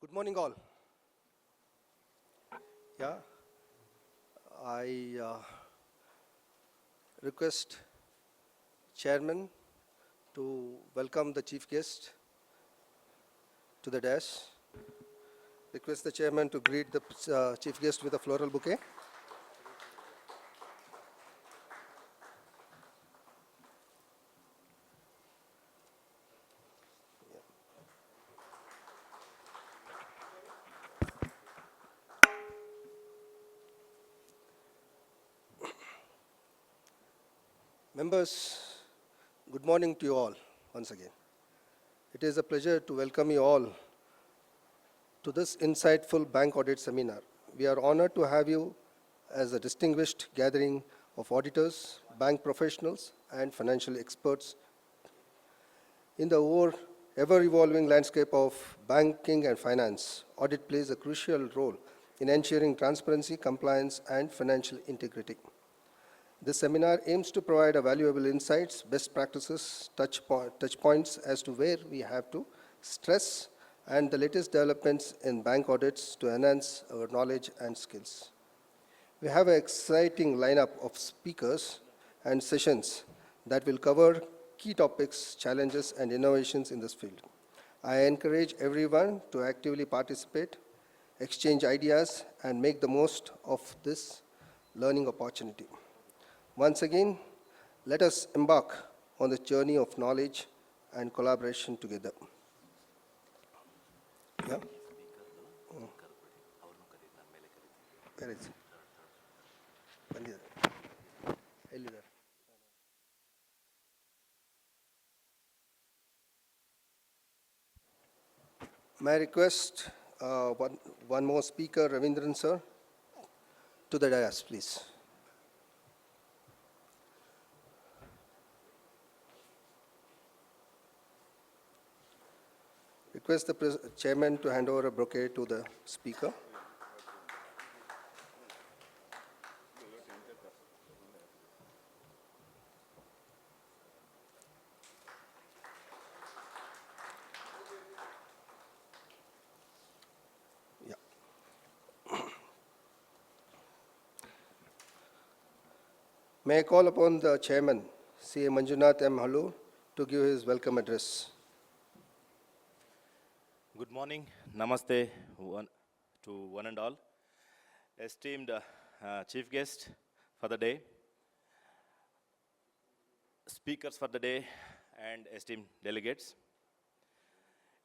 Good morning, all. Yeah, I request Chairman to welcome the Chief Guest to the dais. Request the Chairman to greet the Chief Guest with a floral bouquet. Members, good morning to you all once again. It is a pleasure to welcome you all to this insightful bank audit seminar. We are honored to have you as a distinguished gathering of auditors, bank professionals, and financial experts. In the ever-evolving landscape of banking and finance, audit plays a crucial role in ensuring transparency, compliance, and financial integrity. This seminar aims to provide valuable insights, best practices, touch points as to where we have to stress and the latest developments in bank audits to enhance our knowledge and skills. We have an exciting lineup of speakers and sessions that will cover key topics, challenges, and innovations in this field. I encourage everyone to actively participate, exchange ideas, and make the most of this learning opportunity. Once again, let us embark on the journey of knowledge and collaboration together. Yeah? Where is it? May I request one more speaker, Ravindran sir, to the dais, please. Request the chairman to hand over a bouquet to the speaker. Yeah. May I call upon the chairman, C.A. Manjunath M. Hallu, to give his welcome address. Good morning, namaste to one and all. Esteemed chief guest for the day, speakers for the day, and esteemed delegates.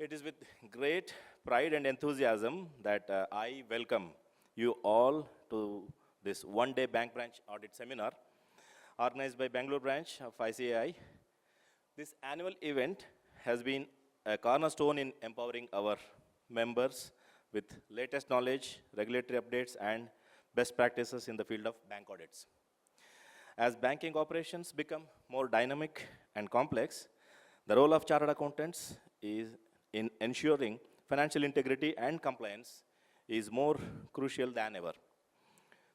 It is with great pride and enthusiasm that I welcome you all to this one-day bank branch audit seminar organized by Bangalore branch of ICAI. This annual event has been a cornerstone in empowering our members with latest knowledge, regulatory updates, and best practices in the field of bank audits. As banking operations become more dynamic and complex, the role of chartered accountants is in ensuring financial integrity and compliance is more crucial than ever.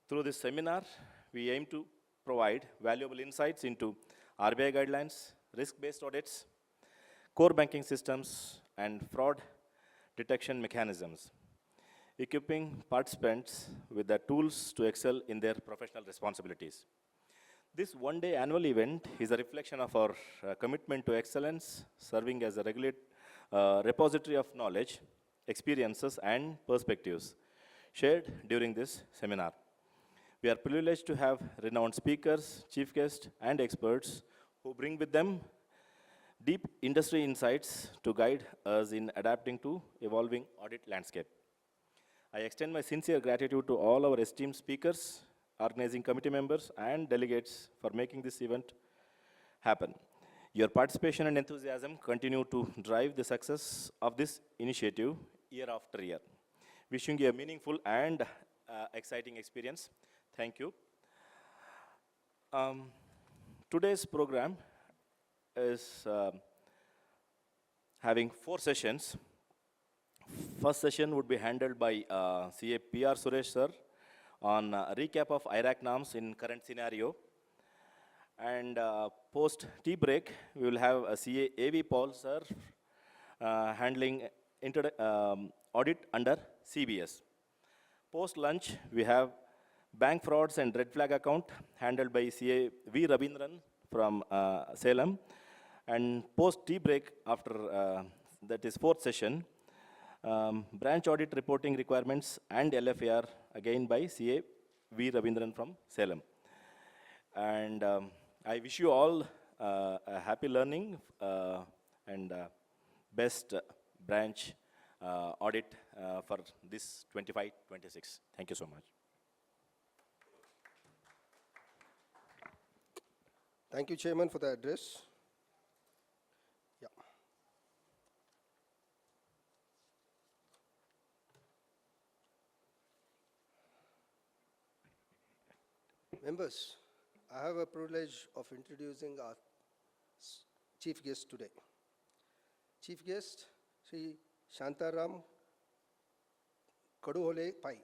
Through this seminar, we aim to provide valuable insights into RBI guidelines, risk-based audits, core banking systems, and fraud detection mechanisms, equipping participants with the tools to excel in their professional responsibilities. This one-day annual event is a reflection of our commitment to excellence, serving as a repository of knowledge, experiences, and perspectives shared during this seminar. We are privileged to have renowned speakers, chief guests, and experts who bring with them deep industry insights to guide us in adapting to evolving audit landscape. I extend my sincere gratitude to all our esteemed speakers, organizing committee members, and delegates for making this event happen. Your participation and enthusiasm continue to drive the success of this initiative year after year. Wishing you a meaningful and exciting experience. Thank you. Today's program is having 4 sessions. First session would be handled by CA PR Suresh sir on a recap of IRAC norms in current scenario. And post tea break, we will have a CA AV Paul sir handling audit under CBS. Post lunch, we have bank frauds and red flag account handled by CA V. Ravindran from Salem. And post tea break after that is fourth session, branch audit reporting requirements and LFAR again by CA V. Ravindran from Salem. And I wish you all a happy learning and best branch audit for this 25-26. Thank you so much. Thank you, Chairman, for the address. Yeah. Members, I have a privilege of introducing our chief guest today. Chief guest, Sri Shantaram Kaduhole Pai,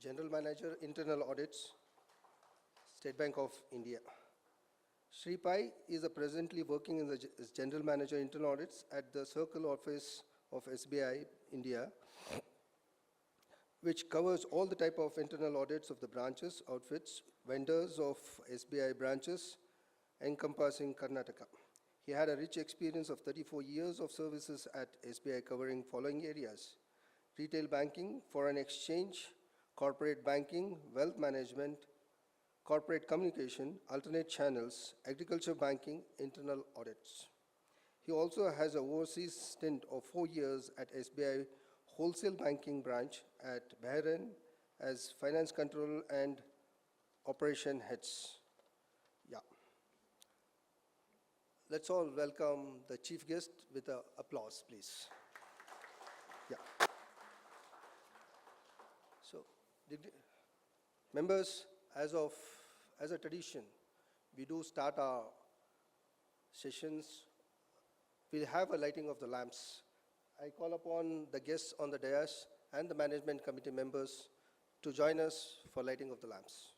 General Manager, Internal Audits, State Bank of India. Sri Pai is presently working as General Manager, Internal Audits at the Circle Office of SBI India, which covers all the type of internal audits of the branches, outfits, vendors of SBI branches, encompassing Karnataka. He had a rich experience of 34 years of services at SBI covering following areas: retail banking, foreign exchange, corporate banking, wealth management, corporate communication, alternate channels, agriculture banking, internal audits. He also has an overseas stint of 4 years at SBI Wholesale Banking Branch at Bahrain as Finance Control and Operation Heads. Yeah. Let's all welcome the chief guest with an applause, please. Yeah. So, members, as a tradition, we do start our sessions. We'll have a lighting of the lamps. I call upon the guests on the dais and the management committee members to join us for lighting of the lamps.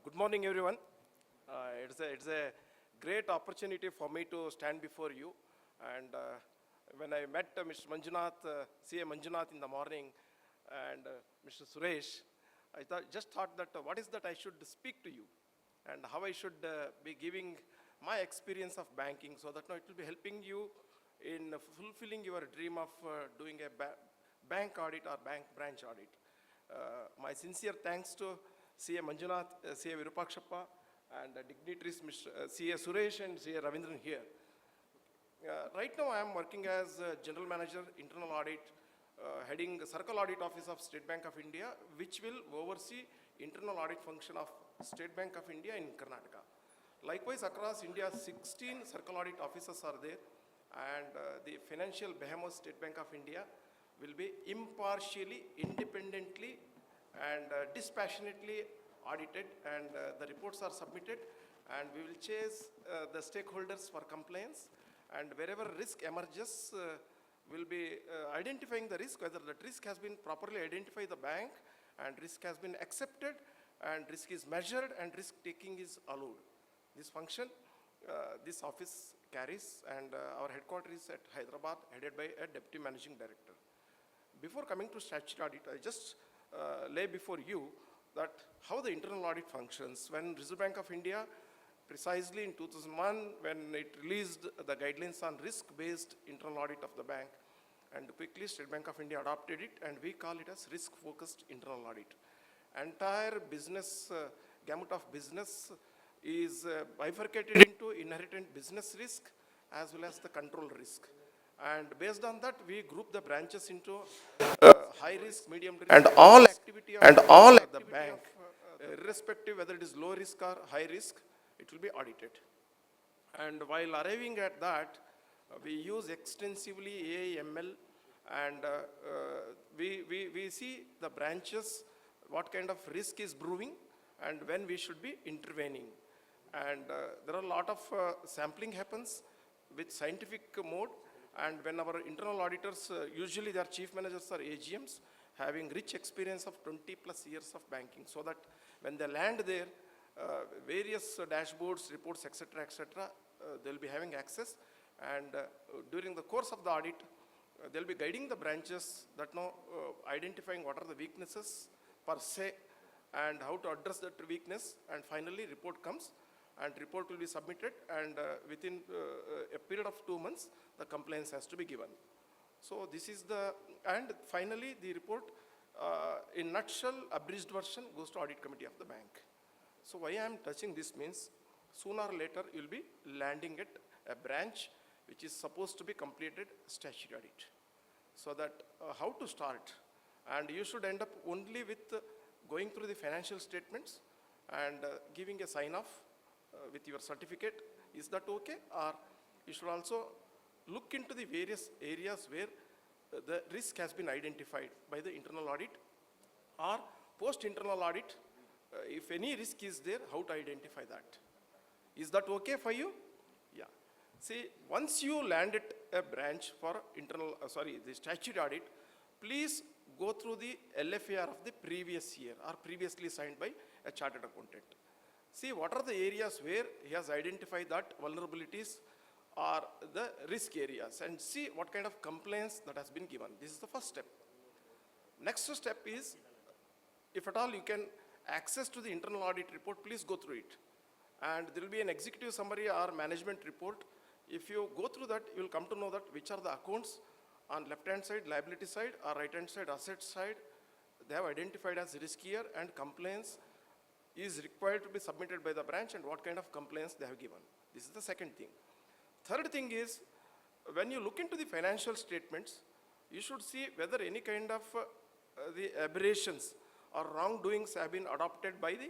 Good morning, everyone. It's a great opportunity for me to stand before you. And when I met Mr. Manjunath, CA Manjunath in the morning, and Mr. Suresh, I just thought that what is that I should speak to you, and how I should be giving my experience of banking, so that it will be helping you in fulfilling your dream of doing a bank audit or bank branch audit. My sincere thanks to CA Manjunath, CA Virupakshappa, and dignitaries, Mr. CA Suresh and CA Ravindran here. Right now, I am working as General Manager, Internal Audit, heading the Circle Audit Office of State Bank of India, which will oversee internal audit function of State Bank of India in Karnataka. Likewise, across India, 16 Circle Audit offices are there, and the financial behemoth State Bank of India will be impartially, independently, and dispassionately audited, and the reports are submitted, and we will chase the stakeholders for compliance, and wherever risk emerges, we'll be identifying the risk, whether that risk has been properly identified by the bank, and risk has been accepted, and risk is measured, and risk taking is allowed. This function, this office carries, and our headquarters is at Hyderabad, headed by a Deputy Managing Director. Before coming to statutory audit, I just lay before you that how the internal audit functions. When Reserve Bank of India, precisely in 2001, when it released the guidelines on risk-based internal audit of the bank, and quickly State Bank of India adopted it, and we call it as risk-focused internal audit. Entire business, gamut of business is bifurcated into inherent business risk as well as the control risk. And based on that, we group the branches into high risk, medium risk, and all activity of the bank, irrespective whether it is low risk or high risk, it will be audited. And while arriving at that, we use extensively AI/ML, and we see the branches, what kind of risk is brewing, and when we should be intervening. And there are a lot of sampling happens with scientific mode, and when our internal auditors, usually their chief managers are AGMs, having rich experience of 20+ years of banking, so that when they land there, various dashboards, reports, etc., they'll be having access, and during the course of the audit, they'll be guiding the branches that know, identifying what are the weaknesses per se, and how to address that weakness, and finally report comes, and report will be submitted, and within a period of 2 months, the compliance has to be given. So this is the, and finally the report, in nutshell, abridged version, goes to audit committee of the bank. So why I am touching this means, sooner or later, you'll be landing at a branch which is supposed to be completed statutory audit. So that how to start, and you should end up only with going through the financial statements and giving a sign off with your certificate. Is that okay? Or you should also look into the various areas where the risk has been identified by the internal audit, or post internal audit, if any risk is there, how to identify that. Is that okay for you? Yeah. See, once you land at a branch for internal, the statutory audit, please go through the LFAR of the previous year or previously signed by a chartered accountant. See what are the areas where he has identified that vulnerabilities are the risk areas, and see what kind of compliance that has been given. This is the first step. Next step is, if at all you can access to the internal audit report, please go through it. And there will be an executive summary or management report. If you go through that, you will come to know that which are the accounts on left-hand side, liability side, or right-hand side, asset side, they have identified as riskier, and compliance is required to be submitted by the branch, and what kind of compliance they have given. This is the second thing. Third thing is, when you look into the financial statements, you should see whether any kind of the aberrations or wrongdoings have been adopted by the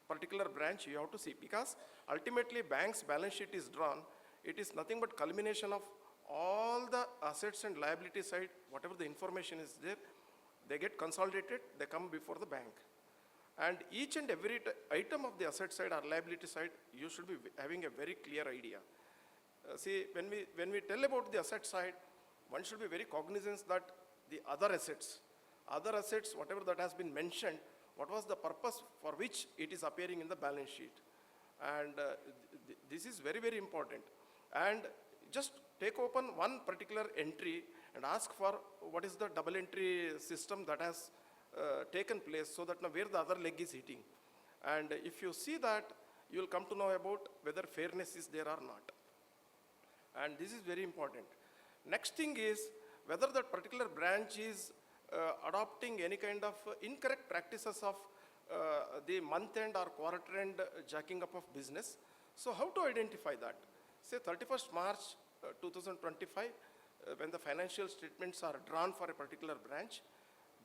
particular branch. You have to see, because ultimately bank's balance sheet is drawn. It is nothing but culmination of all the assets and liability side, whatever the information is there, they get consolidated, they come before the bank. And each and every item of the asset side or liability side, you should be having a very clear idea. See, when we tell about the asset side, one should be very cognizant that the other assets, whatever that has been mentioned, what was the purpose for which it is appearing in the balance sheet. And this is very, very important. And just take open one particular entry and ask for what is the double entry system that has taken place, so that now where the other leg is hitting. And if you see that, you will come to know about whether fairness is there or not. And this is very important. Next thing is whether that particular branch is adopting any kind of incorrect practices of the month end or quarter end jacking up of business. So how to identify that? Say 31st March 2025, when the financial statements are drawn for a particular branch,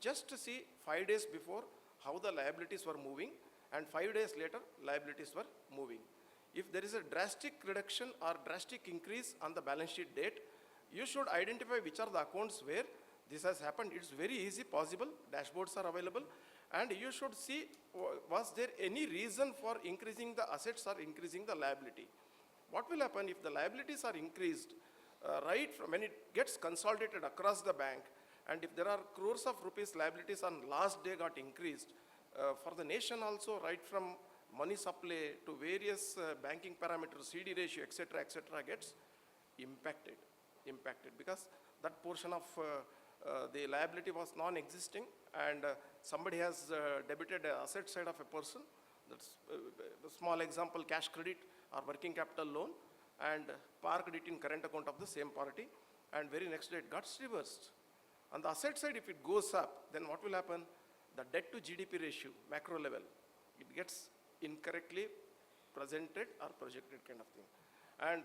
just to see 5 days before how the liabilities were moving, and 5 days later liabilities were moving. If there is a drastic reduction or drastic increase on the balance sheet date, you should identify which are the accounts where this has happened. It's very easy, possible, dashboards are available, and you should see was there any reason for increasing the assets or increasing the liability. What will happen if the liabilities are increased right from when it gets consolidated across the bank, and if there are crores of rupees liabilities on last day got increased, for the nation also, right from money supply to various banking parameters, CD ratio, etc., gets impacted because that portion of the liability was non-existing, and somebody has debited the asset side of a person. That's a small example, cash credit or working capital loan, and parked it in current account of the same party, and very next day it got reversed. On the asset side, if it goes up, then what will happen? The debt to GDP ratio, macro level, it gets incorrectly presented or projected kind of thing. And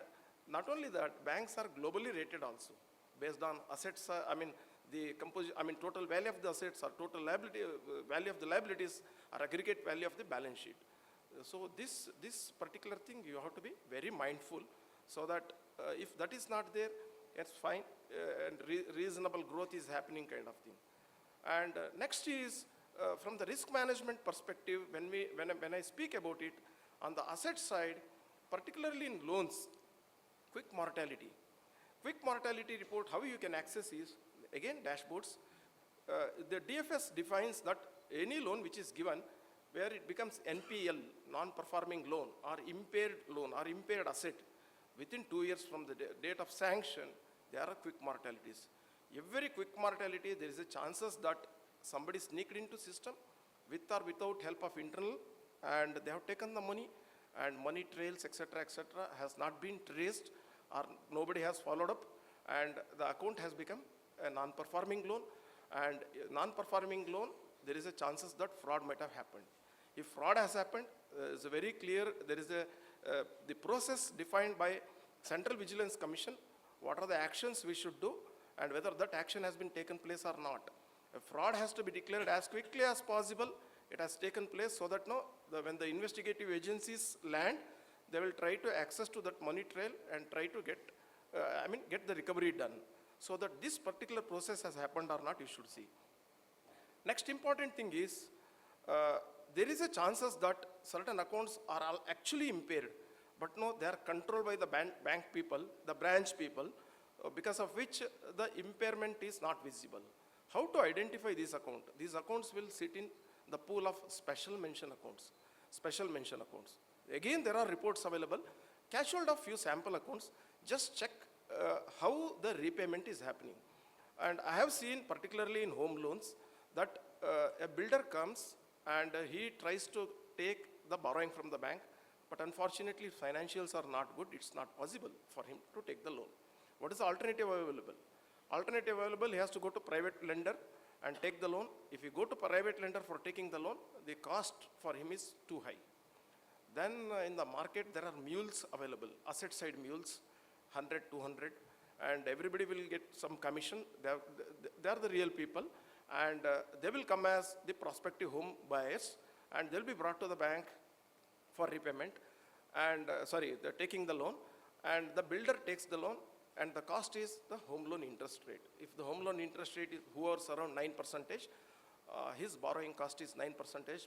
not only that, banks are globally rated also based on assets, total value of the assets or total liability, value of the liabilities or aggregate value of the balance sheet. So this particular thing you have to be very mindful, so that if that is not there, it's fine, and reasonable growth is happening kind of thing. And next is from the risk management perspective, when I speak about it, on the asset side, particularly in loans, quick mortality. Quick mortality report, how you can access is, again, dashboards. The DFS defines that any loan which is given where it becomes NPL, non-performing loan, or impaired asset, within 2 years from the date of sanction, there are quick mortalities. Every quick mortality, there is a chances that somebody sneaked into system with or without help of internal, and they have taken the money, and money trails, etc., has not been traced, or nobody has followed up, and the account has become a non-performing loan. And non-performing loan, there is a chances that fraud might have happened. If fraud has happened, it's very clear, there is the process defined by Central Vigilance Commission, what are the actions we should do, and whether that action has been taken place or not. A fraud has to be declared as quickly as possible. It has taken place, so that when the investigative agencies land, they will try to access to that money trail and try to get the recovery done. So that this particular process has happened or not, you should see. Next important thing is, there is a chances that certain accounts are actually impaired, but no, they are controlled by the bank people, the branch people, because of which the impairment is not visible. How to identify these accounts? These accounts will sit in the pool of special mention accounts. Again, there are reports available. Catch hold of few sample accounts, just check how the repayment is happening. And I have seen, particularly in home loans, that a builder comes and he tries to take the borrowing from the bank, but unfortunately financials are not good, it's not possible for him to take the loan. What is the alternative available? Alternative available, he has to go to private lender and take the loan. If you go to private lender for taking the loan, the cost for him is too high. Then in the market, there are mules available, asset side mules, 100, 200, and everybody will get some commission. They are the real people, and they will come as the prospective home buyers, and they'll be brought to the bank for repayment, and they're taking the loan, and the builder takes the loan, and the cost is the home loan interest rate. If the home loan interest rate hovers around 9%, his borrowing cost is 9%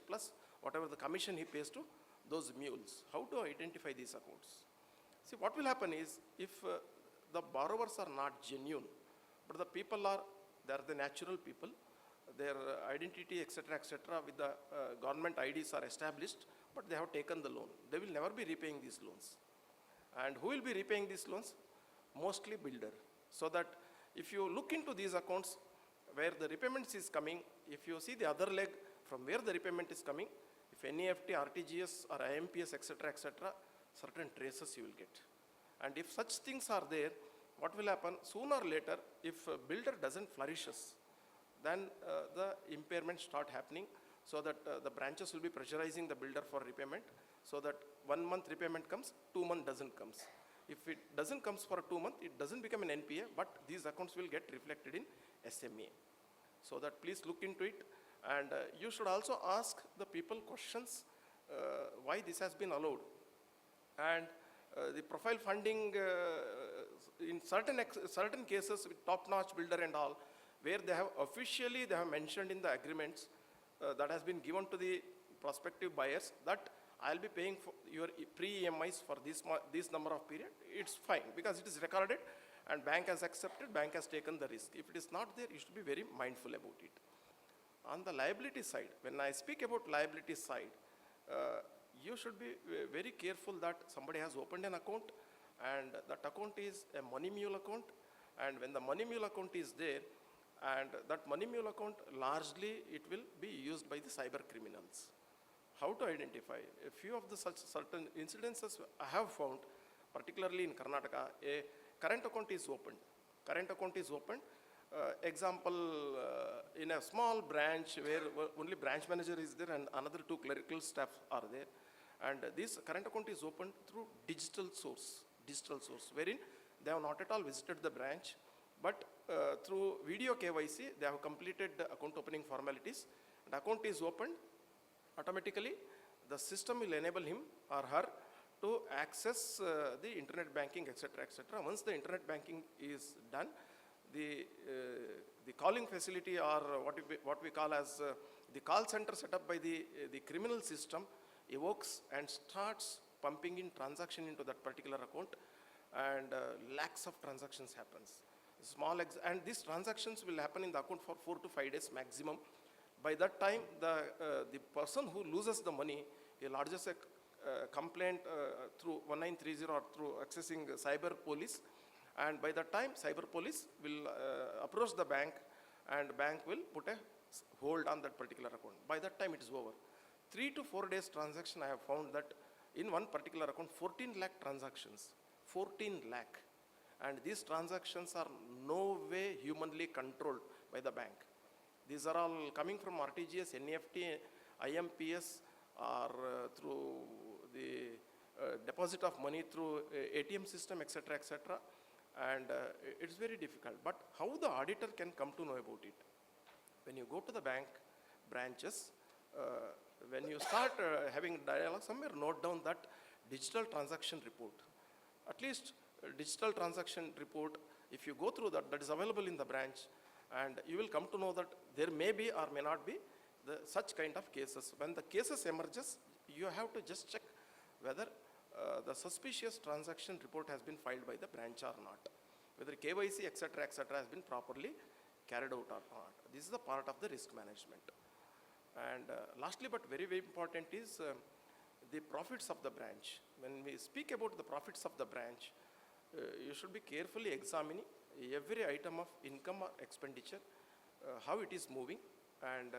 plus whatever the commission he pays to those mules. How to identify these accounts? See, what will happen is, if the borrowers are not genuine, but the people they're the natural people, their identity, etc., with the government IDs are established, but they have taken the loan. They will never be repaying these loans. And who will be repaying these loans? Mostly builder. So that if you look into these accounts where the repayments is coming, if you see the other leg from where the repayment is coming, if NEFT, RTGS or IMPS, etc., certain traces you will get. And if such things are there, what will happen? Sooner or later, if a builder doesn't flourishes, then the impairment start happening. so that the branches will be pressurizing the builder for repayment, so that 1 month repayment comes, 2 month doesn't comes. If it doesn't comes for 2 months, it doesn't become an NPA, but these accounts will get reflected in SMA. So that please look into it, and you should also ask the people questions why this has been allowed. And the profile funding in certain cases with top-notch builder and all, where they have officially mentioned in the agreements that has been given to the prospective buyers that I'll be paying for your pre-EMIs for this number of period. It's fine because it is recorded and bank has accepted, bank has taken the risk. If it is not there, you should be very mindful about it. On the liability side, when I speak about liability side, you should be very careful that somebody has opened an account and that account is a money mule account, and when the money mule account is there, and that money mule account largely it will be used by the cyber criminals. How to identify? A few of the such certain incidences I have found, particularly in Karnataka, a current account is opened. Current account is opened. Example, in a small branch where only branch manager is there and another 2 clerical staff are there. And this current account is opened through digital source, wherein they have not at all visited the branch, but through video KYC, they have completed the account opening formalities. The account is opened, automatically the system will enable him or her to access the internet banking, etc., etc. Once the internet banking is done, the calling facility, or what we call as the call center set up by the criminal system, evokes and starts pumping in transaction into that particular account, and lakhs of transactions happens. And these transactions will happen in the account for 4 to 5 days maximum. By that time, the person who loses the money, he lodges a complaint through 1930 or through accessing cyber police, and by that time cyber police will approach the bank, and bank will put a hold on that particular account. By that time it is over. 3 to 4 days transaction, I have found that in one particular account 14 lakh transactions, 14 lakh, and these transactions are no way humanly controlled by the bank. These are all coming from RTGS, NEFT, IMPS, or through the deposit of money through ATM system, etc., etc. And it's very difficult. But how the auditor can come to know about it? When you go to the bank branches, when you start having dialogue, somewhere note down that digital transaction report. At least digital transaction report, if you go through that, that is available in the branch, and you will come to know that there may be or may not be such kind of cases. When the cases emerges, you have to just check whether the suspicious transaction report has been filed by the branch or not, whether KYC, etc., etc., has been properly carried out or not. This is a part of the risk management. And lastly, but very, very important, is the profits of the branch. When we speak about the profits of the branch, you should be carefully examining every item of income or expenditure, how it is moving, and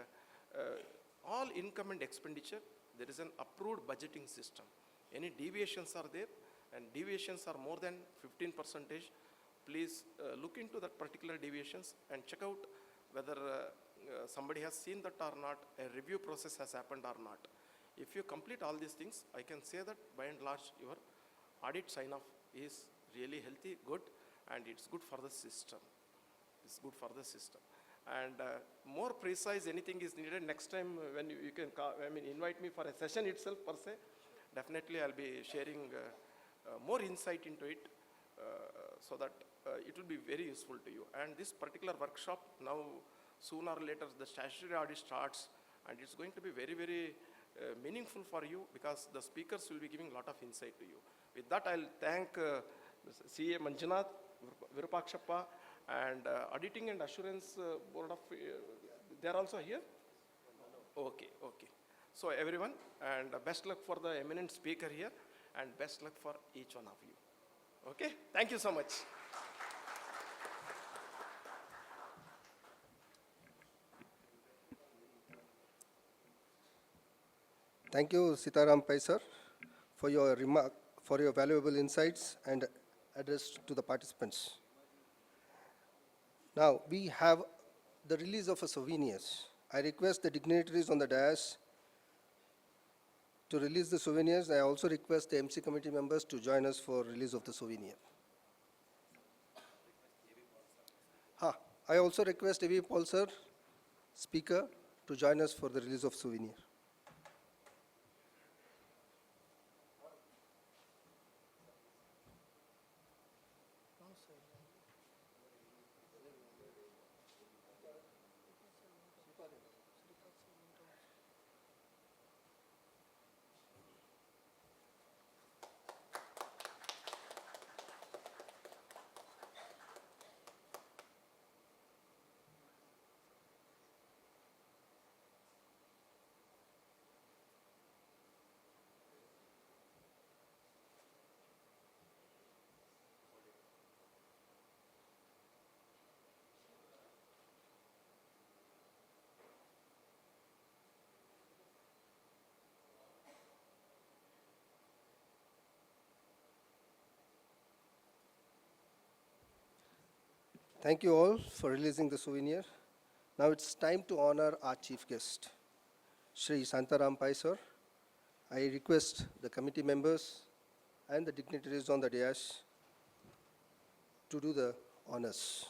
all income and expenditure, there is an approved budgeting system. Any deviations are there, and deviations are more than 15%, please look into that particular deviations and check out whether somebody has seen that or not, a review process has happened or not. If you complete all these things, I can say that by and large your audit sign-off is really healthy, good, and it's good for the system. It's good for the system. And more precise anything is needed, next time when you can call, invite me for a session itself per se, definitely I'll be sharing more insight into it, so that it will be very useful to you. And this particular workshop, now sooner or later the statutory audit starts, and it's going to be very, very meaningful for you, because the speakers will be giving a lot of insight to you. With that, I'll thank CA Manjunath, Virupakshappa, and Auditing and Assurance Board of, they are also here? Okay, okay. So everyone, and best luck for the eminent speaker here, and best luck for each one of you. Okay, thank you so much. Thank you, Sitaram Pai sir, for your valuable insights and address to the participants. Now, we have the release of a souvenirs. I request the dignitaries on the dais to release the souvenirs. I also request the MC committee members to join us for release of the souvenir. I also request A.V. Paul sir, speaker, to join us for the release of souvenir. Thank you all for releasing the souvenir. Now it's time to honor our chief guest, Shri Santaram Pai sir. I request the committee members and the dignitaries on the dais to do the honors.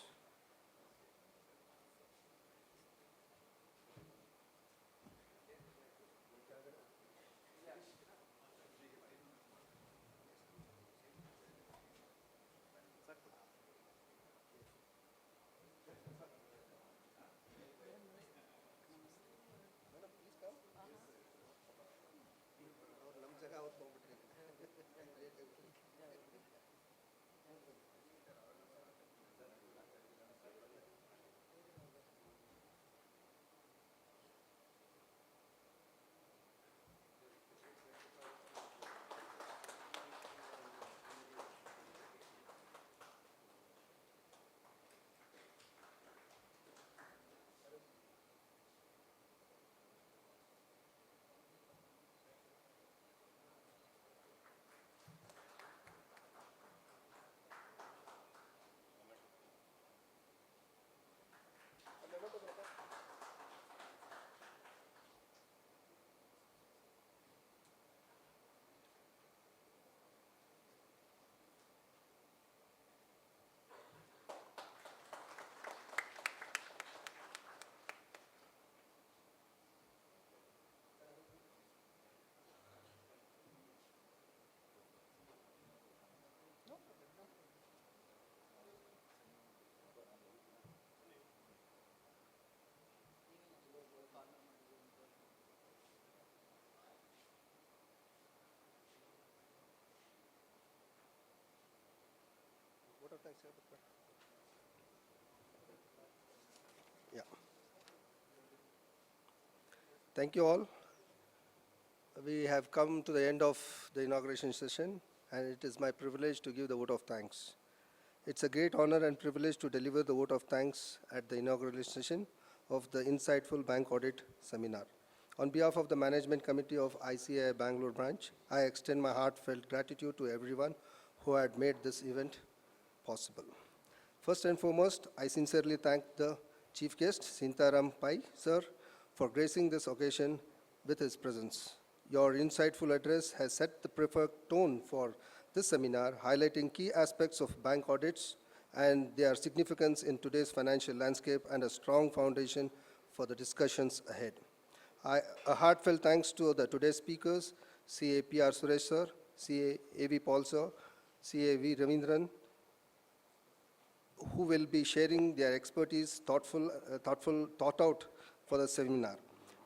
Yeah. Thank you all. We have come to the end of the inauguration session, and it is my privilege to give the vote of thanks. It's a great honor and privilege to deliver the vote of thanks at the inaugural session of the Insightful Bank Audit Seminar. On behalf of the Management Committee of ICAI Bangalore branch, I extend my heartfelt gratitude to everyone who had made this event possible. First and foremost, I sincerely thank the chief guest, Sintaram Pai, sir, for gracing this occasion with his presence. Your insightful address has set the preferred tone for this seminar, highlighting key aspects of bank audits and their significance in today's financial landscape and a strong foundation for the discussions ahead. A heartfelt thanks to the today's speakers, CA PR Suresh sir, CA AV Paul sir, CA V Ravindran, who will be sharing their expertise, thought out for the seminar.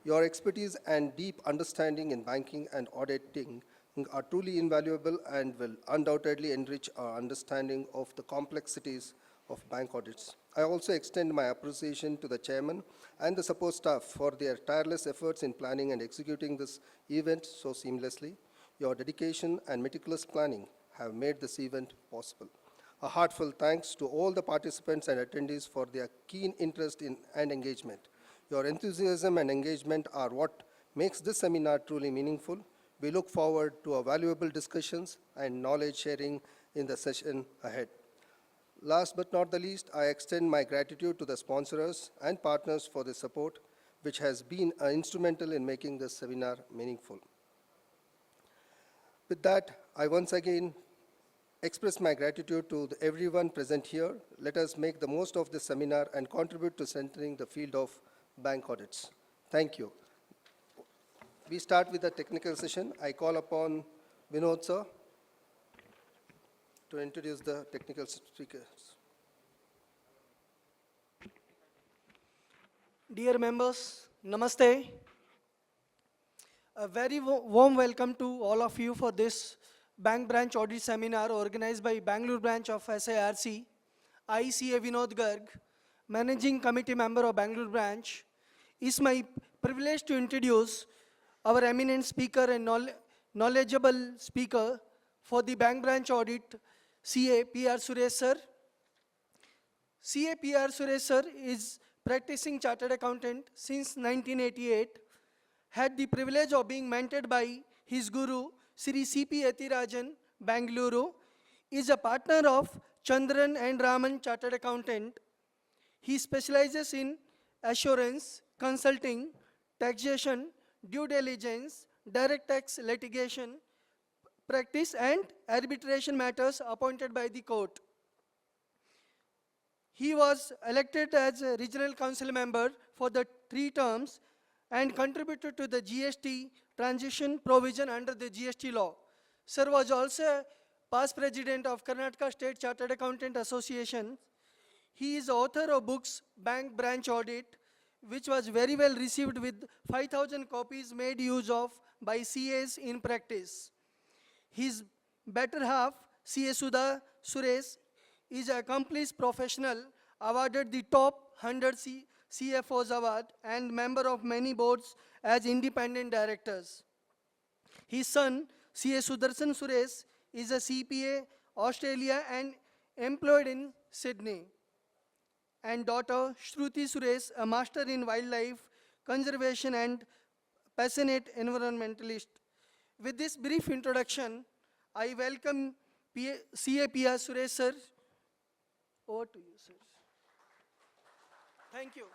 Your expertise and deep understanding in banking and auditing are truly invaluable and will undoubtedly enrich our understanding of the complexities of bank audits. I also extend my appreciation to the chairman and the support staff for their tireless efforts in planning and executing this event so seamlessly. Your dedication and meticulous planning have made this event possible. A heartfelt thanks to all the participants and attendees for their keen interest in and engagement. Your enthusiasm and engagement are what makes this seminar truly meaningful. We look forward to our valuable discussions and knowledge sharing in the session ahead. Last but not the least, I extend my gratitude to the sponsors and partners for the support. which has been instrumental in making this seminar meaningful. With that, I once again express my gratitude to everyone present here. Let us make the most of this seminar and contribute to strengthening the field of bank audits. Thank you. We start with the technical session. I call upon Vinod sir to introduce the technical speakers. Dear members, Namaste. A very warm welcome to all of you for this Bank Branch Audit Seminar organized by Bangalore Branch of SIRC. I, CA Vinod Garg, Managing Committee Member of Bangalore Branch. It's my privilege to introduce our eminent speaker and knowledgeable speaker for the Bank Branch Audit, CA PR Suresh sir. CA PR Suresh sir is practicing chartered accountant since 1988, had the privilege of being mentored by his guru, Sri C.P. Yatirajan, Bangalore, is a partner of Chandran and Raman Chartered Accountant. He specializes in assurance, consulting, taxation, due diligence, direct tax litigation, practice and arbitration matters appointed by the court. He was elected as a regional council member for the 3 terms and contributed to the GST transition provision under the GST law. Sir was also a past president of Karnataka State Chartered Accountant Association. He is author of books Bank Branch Audit, which was very well received with 5,000 copies made use of by CAs in practice. His better half, CA Sudha Suresh, is an accomplished professional, awarded the top 100 CFOs award and member of many boards as independent directors. His son, CA Sudarshan Suresh, is a CPA, Australia and employed in Sydney. And daughter, Shruti Suresh, a master in wildlife conservation and passionate environmentalist. With this brief introduction, I welcome CA PR Suresh sir. Over to you, sir. Thank you.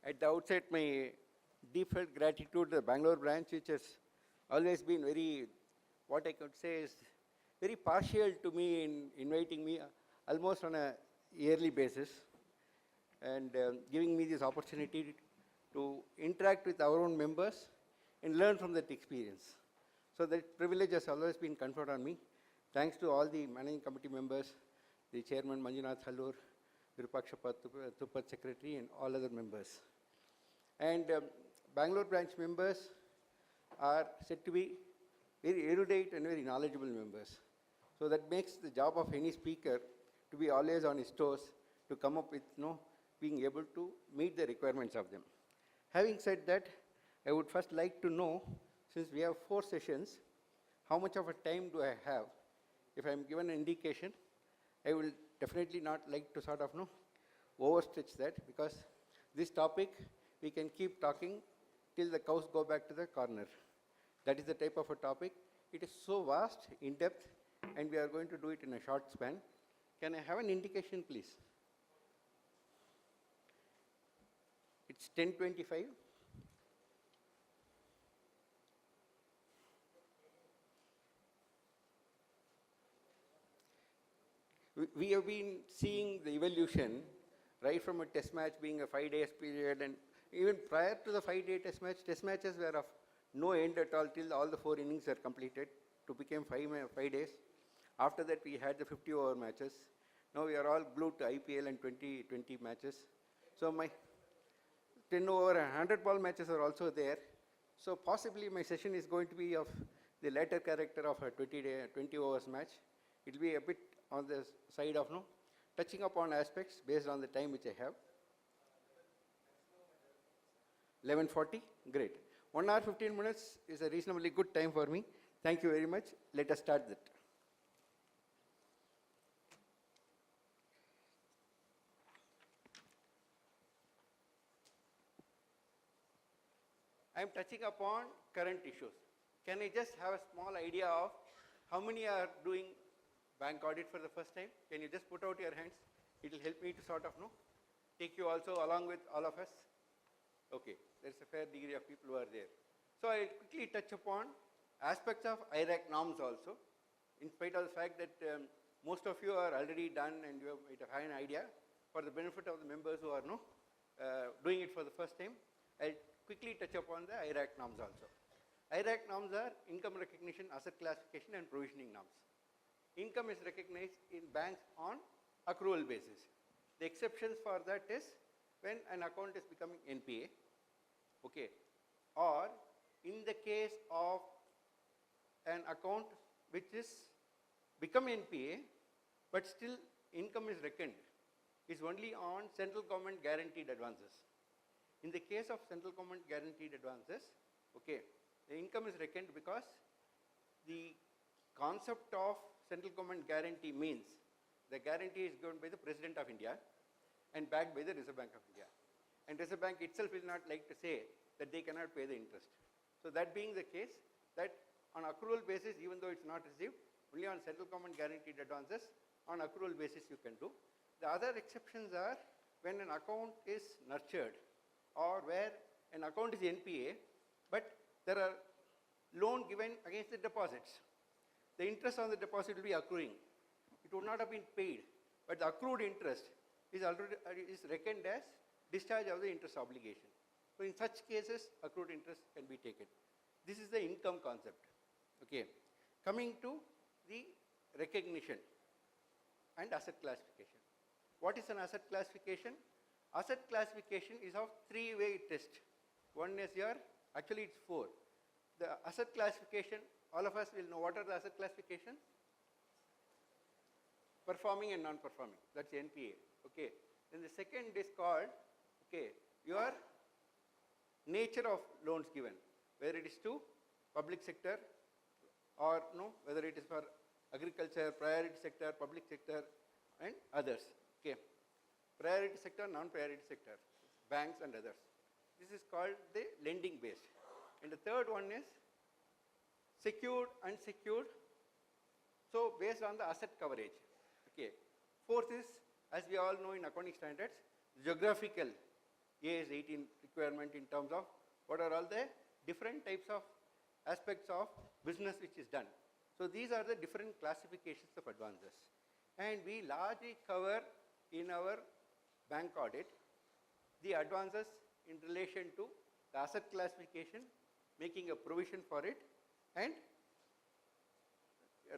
At the outset, my deepest gratitude to the Bangalore branch, which has always been very, what I could say is, very partial to me in inviting me almost on a yearly basis and giving me this opportunity to interact with our own members and learn from that experience. So that privilege has always been conferred on me. Thanks to all the managing committee members, the chairman Manjunath Hallur, Virupaksha Tupat secretary and all other members. And Bangalore branch members are said to be very erudite and very knowledgeable members. So that makes the job of any speaker to be always on his toes to come up with being able to meet the requirements of them. Having said that, I would first like to know, since we have 4 sessions, how much of a time do I have? If I am given an indication, I will definitely not like to sort of overstretch that, because this topic we can keep talking till the cows go back to the corner. That is the type of a topic. It is so vast, in depth, and we are going to do it in a short span. Can I have an indication, please? It's 10:25. We have been seeing the evolution right from a test match being a 5 days period, and even prior to the 5-day test matches were of no end at all till all the 4 innings are completed to become 5 days. After that we had the 50-over matches. Now we are all glued to IPL and 20 matches. So my 10-over and 100-ball matches are also there. So possibly my session is going to be of the latter character of a 20 overs match. It will be a bit on the side of touching upon aspects based on the time which I have. 11:40, great. 1 hour 15 minutes is a reasonably good time for me. Thank you very much. Let us start that. I am touching upon current issues. Can I just have a small idea of how many are doing bank audit for the first time? Can you just put out your hands? It will help me to sort of take you also along with all of us? Okay, there's a fair degree of people who are there. So I'll quickly touch upon aspects of IRAC norms also, in spite of the fact that most of you are already done and you might have an idea. For the benefit of the members who are doing it for the first time, I'll quickly touch upon the IRAC norms also. IRAC norms are income recognition, asset classification and provisioning norms. Income is recognized in banks on accrual basis. The exceptions for that is when an account is becoming NPA, okay, or in the case of an account which is become NPA, but still income is reckoned, is only on central government guaranteed advances. In the case of central government guaranteed advances, okay, the income is reckoned because the concept of central government guarantee means the guarantee is given by the President of India and backed by the Reserve Bank of India. And Reserve Bank itself will not like to say that they cannot pay the interest. So that being the case, that on accrual basis, even though it's not received, only on central government guaranteed advances, on accrual basis you can do. The other exceptions are when an account is nurtured or where an account is NPA, but there are loan given against the deposits. The interest on the deposit will be accruing. It would not have been paid, but the accrued interest is already reckoned as discharge of the interest obligation. So in such cases, accrued interest can be taken. This is the income concept. Okay. Coming to the recognition and asset classification. What is an asset classification? Asset classification is of three-way test. One is your, actually it's four. The asset classification, all of us will know what are the asset classifications? Performing and non-performing, that's NPA, okay. Then the second is called, okay, your nature of loans given, whether it is to public sector or whether it is for agriculture, priority sector, public sector and others, okay. Priority sector, non-priority sector, banks and others. This is called the lending based. And the third one is secured, unsecured, so based on the asset coverage. Okay. Fourth is, as we all know in accounting standards, geographical AS 18 requirement in terms of what are all the different types of aspects of business which is done. So these are the different classifications of advances. And we largely cover in our bank audit the advances in relation to the asset classification, making a provision for it and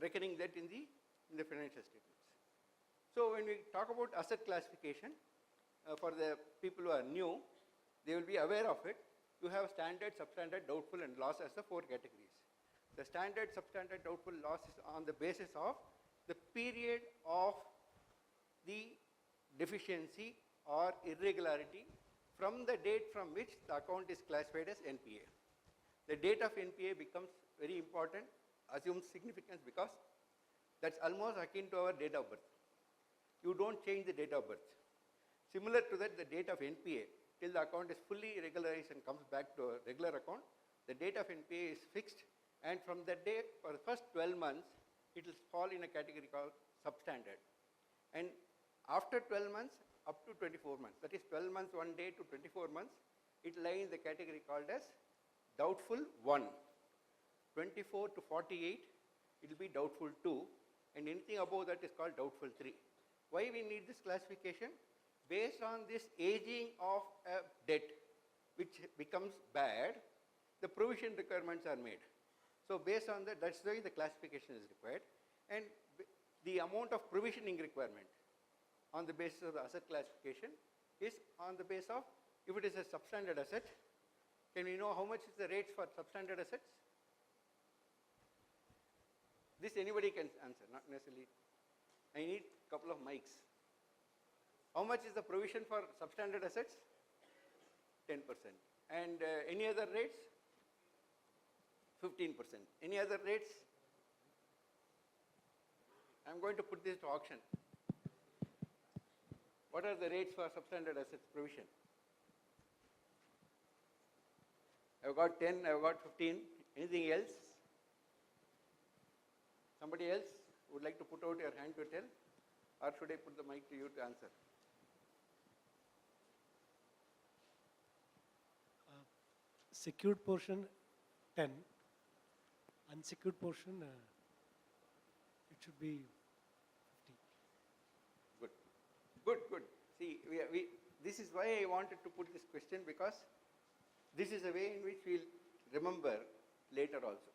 reckoning that in the financial statements. So when we talk about asset classification, for the people who are new, they will be aware of it. You have standard, substandard, doubtful and loss as the four categories. The standard, substandard, doubtful, loss is on the basis of the period of the deficiency or irregularity from the date from which the account is classified as NPA. The date of NPA becomes very important, assumes significance because that's almost akin to our date of birth. You don't change the date of birth. Similar to that, the date of NPA, till the account is fully regularized and comes back to a regular account, the date of NPA is fixed, and from that day, for the first 12 months, it will fall in a category called substandard. And after 12 months, up to 24 months, that is 12 months one day to 24 months, it lies in the category called as doubtful 1. 24 to 48, it will be doubtful 2, and anything above that is called doubtful 3. Why we need this classification? Based on this aging of a debt which becomes bad, the provision requirements are made. So based on that, that's why the classification is required. And the amount of provisioning requirement on the basis of the asset classification is on the basis of, if it is a substandard asset, can we know how much is the rates for substandard assets? This anybody can answer, not necessarily. I need a couple of mics. How much is the provision for substandard assets? 10%. And any other rates? 15%. Any other rates? I'm going to put this to auction. What are the rates for substandard assets provision? I've got 10, I've got 15. Anything else? Somebody else would like to put out your hand to tell? Or should I put the mic to you to answer? secured portion 10, unsecured portion it should be 50. Good, good, good. See, this is why I wanted to put this question, because this is a way in which we'll remember later also.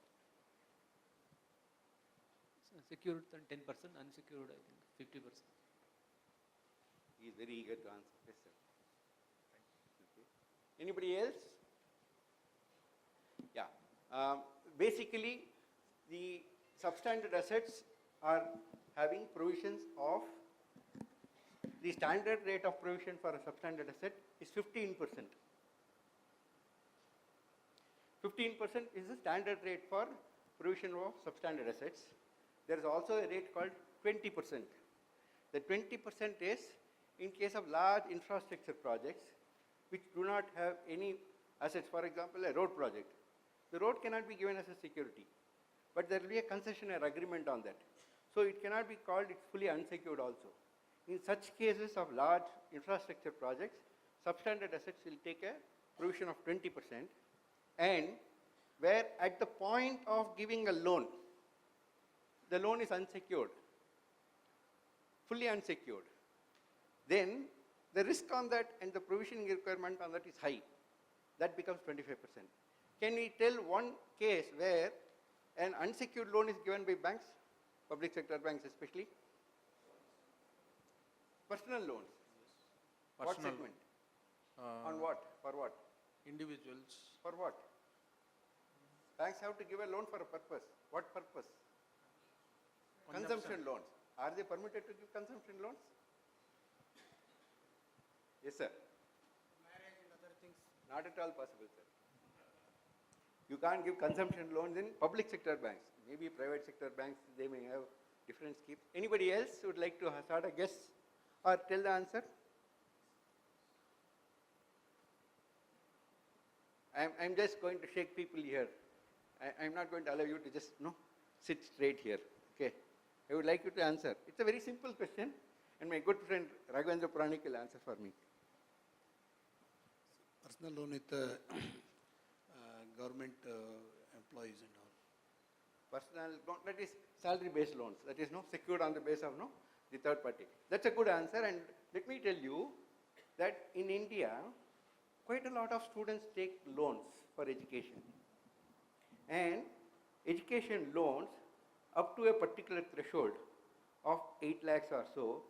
So secured 10%, unsecured I think 50%. He is very eager to answer. Yes, sir. Okay. Anybody else? Yeah. Basically, the substandard assets are having provisions of the standard rate of provision for a substandard asset is 15%. 15% is the standard rate for provision of substandard assets. There is also a rate called 20%. The 20% is in case of large infrastructure projects which do not have any assets. For example, a road project. The road cannot be given as a security, but there will be a concessionaire agreement on that. So it cannot be called it's fully unsecured also. In such cases of large infrastructure projects, substandard assets will take a provision of 20%, and where at the point of giving a loan, the loan is unsecured, fully unsecured, then the risk on that and the provisioning requirement on that is high. That becomes 25%. Can we tell one case where an unsecured loan is given by banks, public sector banks especially? Personal loans. What Personal, segment? On what? For what? individuals, For what? Banks have to give a loan for a purpose. What purpose? Consumption loans. Are they permitted to give consumption loans? Yes, sir. Marriage and other things. Not at all possible, sir. You can't give consumption loans in public sector banks. Maybe private sector banks, they may have different schemes. Anybody else would like to start a guess or tell the answer? I'm just going to shake people here. I'm not going to allow you to just sit straight here. Okay. I would like you to answer. It's a very simple question, and my good friend Raghavendra Puranik will answer for me. personal loan with government employees and all. Personal loan, that is salary based loans, that is secured on the basis of the third party. That's a good answer, and let me tell you that in India quite a lot of students take loans for education, and education loans up to a particular threshold of 8 lakhs or so,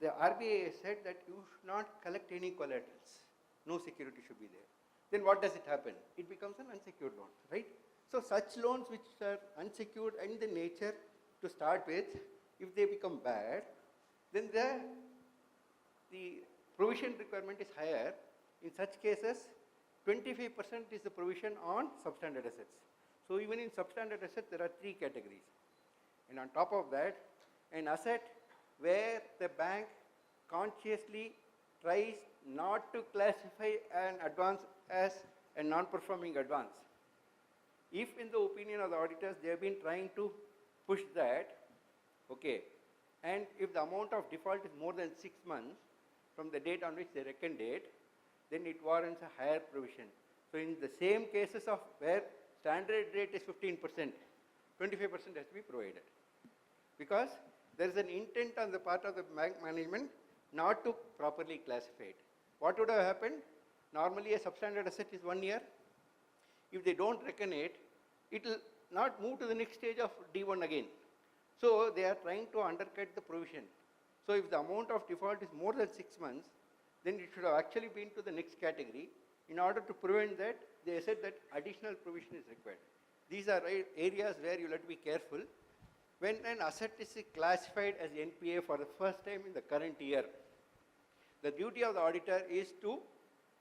the RBI said that you should not collect any collaterals, no security should be there. Then what does it happen? It becomes an unsecured loan, right? So such loans which are unsecured in the nature to start with, if they become bad, then the provision requirement is higher. In such cases, 25% is the provision on substandard assets. So even in substandard assets, there are 3 categories. And on top of that, an asset where the bank consciously tries not to classify an advance as a non-performing advance. If in the opinion of the auditors, they have been trying to push that, okay, and if the amount of default is more than 6 months from the date on which they reckon date, then it warrants a higher provision. So in the same cases of where standard rate is 15%, 25% has to be provided. Because there is an intent on the part of the bank management not to properly classify it. What would have happened? Normally a substandard asset is 1 year. If they don't reckon it, it will not move to the next stage of D1 again. So they are trying to undercut the provision. So if the amount of default is more than 6 months, then it should have actually been to the next category. In order to prevent that, they said that additional provision is required. These are areas where you have to be careful. When an asset is classified as NPA for the first time in the current year, the duty of the auditor is to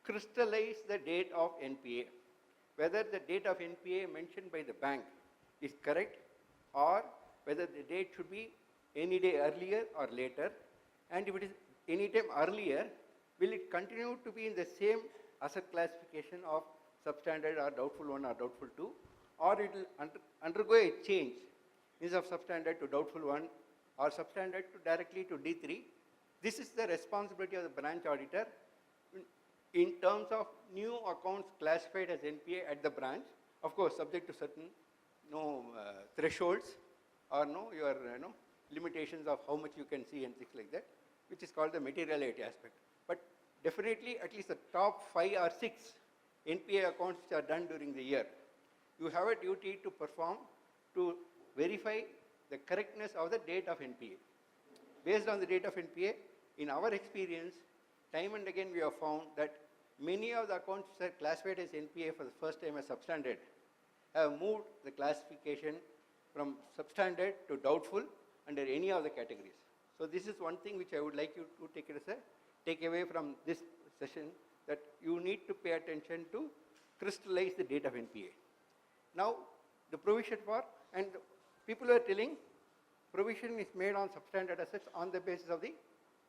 crystallize the date of NPA. Whether the date of NPA mentioned by the bank is correct, or whether the date should be any day earlier or later, and if it is any time earlier, will it continue to be in the same asset classification of substandard or doubtful 1 or doubtful 2, or it will undergo a change instead of substandard to doubtful 1 or substandard to directly to D3. This is the responsibility of the branch auditor. in terms of new accounts classified as NPA at the branch, of course, subject to certain thresholds or your limitations of how much you can see and things like that, which is called the materiality aspect. But definitely, at least the top 5 or 6 NPA accounts which are done during the year, you have a duty to perform to verify the correctness of the date of NPA. Based on the date of NPA, in our experience, time and again we have found that many of the accounts which are classified as NPA for the first time as substandard have moved the classification from substandard to doubtful under any of the categories. So this is one thing which I would like you to take it as a takeaway from this session, that you need to pay attention to crystallize the date of NPA. Now, the provision for, and people are telling provision is made on substandard assets on the basis of the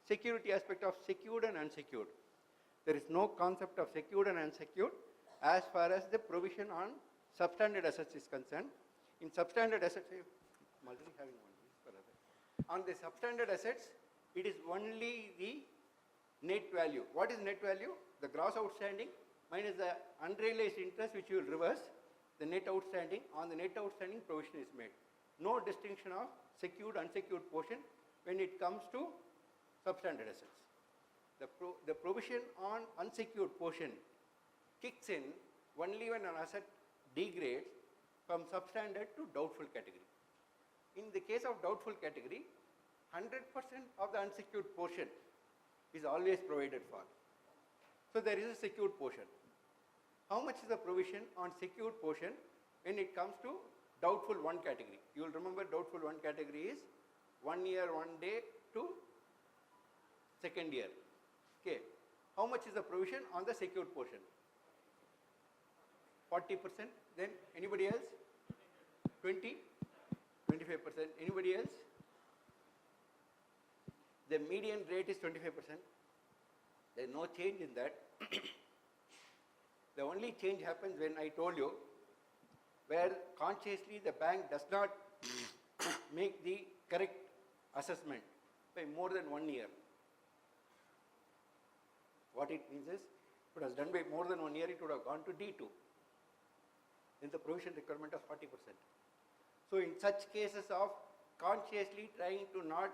security aspect of secured and unsecured. There is no concept of secured and unsecured as far as the provision on substandard assets is concerned. In substandard assets, I'm already having one. On the substandard assets, it is only the net value. What is net value? The gross outstanding minus the unrealized interest which you will reverse, the net outstanding. On the net outstanding, provision is made. No distinction of secured, unsecured portion when it comes to substandard assets. The provision on unsecured portion kicks in only when an asset degrades from substandard to doubtful category. In the case of doubtful category, 100% of the unsecured portion is always provided for. So there is a secured portion. How much is the provision on secured portion when it comes to doubtful 1 category? You will remember doubtful 1 category is 1 year, 1 day to 2nd year. Okay. How much is the provision on the secured portion? 40%. Then anybody else? 20? 25%. Anybody else? The median rate is 25%. There is no change in that. The only change happens when I told you where consciously the bank does not make the correct assessment by more than 1 year. What it means is, if it was done by more than 1 year, it would have gone to D2. Then the provision requirement of 40%. So in such cases of consciously trying to not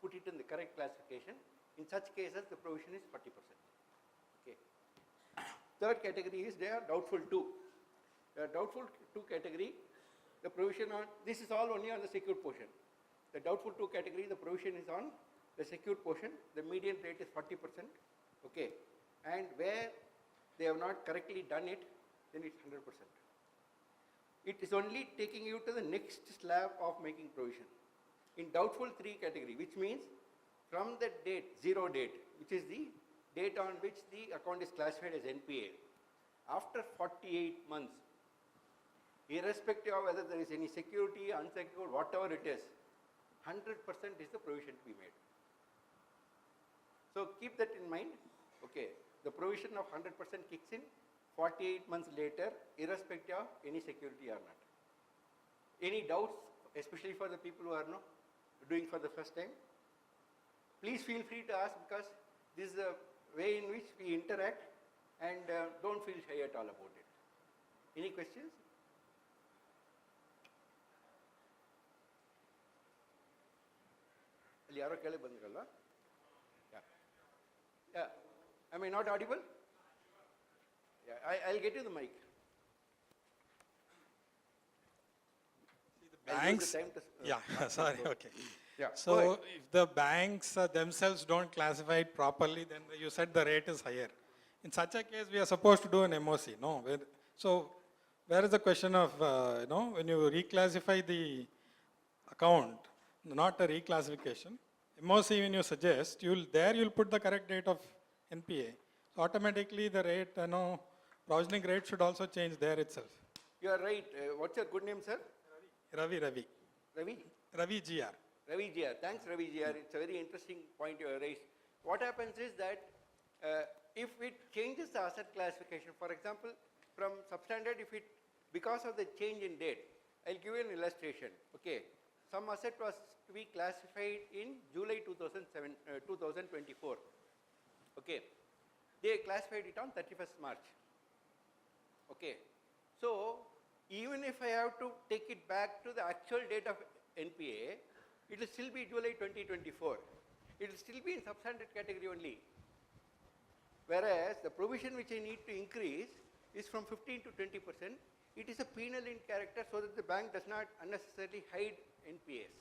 put it in the correct classification, in such cases the provision is 40%. Okay. Third category is they are doubtful 2. The doubtful 2 category, the provision on, this is all only on the secured portion. The doubtful 2 category, the provision is on the secured portion, the median rate is 40%. Okay. And where they have not correctly done it, then it's 100%. It is only taking you to the next slab of making provision. In doubtful 3 category, which means from the date, 0 date, which is the date on which the account is classified as NPA, after 48 months, irrespective of whether there is any security, unsecured, whatever it is, 100% is the provision to be made. So keep that in mind. Okay, the provision of 100% kicks in 48 months later, irrespective of any security or not. Any doubts, especially for the people who are doing for the first time? Please feel free to ask, because this is the way in which we interact, and don't feel shy at all about it. Any questions? Yeah. Yeah. Am I not audible? Yeah, I'll get you the mic. Banks, yeah, sorry, okay. Yeah, go So ahead. if the banks themselves don't classify it properly, then you said the rate is higher. In such a case, we are supposed to do an MOC, no? So where is the question of, when you reclassify the account, not a reclassification, MOC when you suggest, you'll put the correct date of NPA. So automatically the rate, provisioning rate should also change there itself. You are right. What's your good name, sir? Ravi. Ravi? Ravi GR. Ravi GR. Thanks, Ravi GR. It's a very interesting point you have raised. What happens is that if it changes the asset classification, for example, from substandard, because of the change in date, I'll give you an illustration. Okay, some asset was to be classified in July 2024. Okay, they classified it on 31st March. Okay. So, even if I have to take it back to the actual date of NPA, it will still be July 2024. It will still be in substandard category only. Whereas the provision which I need to increase is from 15 to 20%. It is a penal in character so that the bank does not unnecessarily hide NPAs.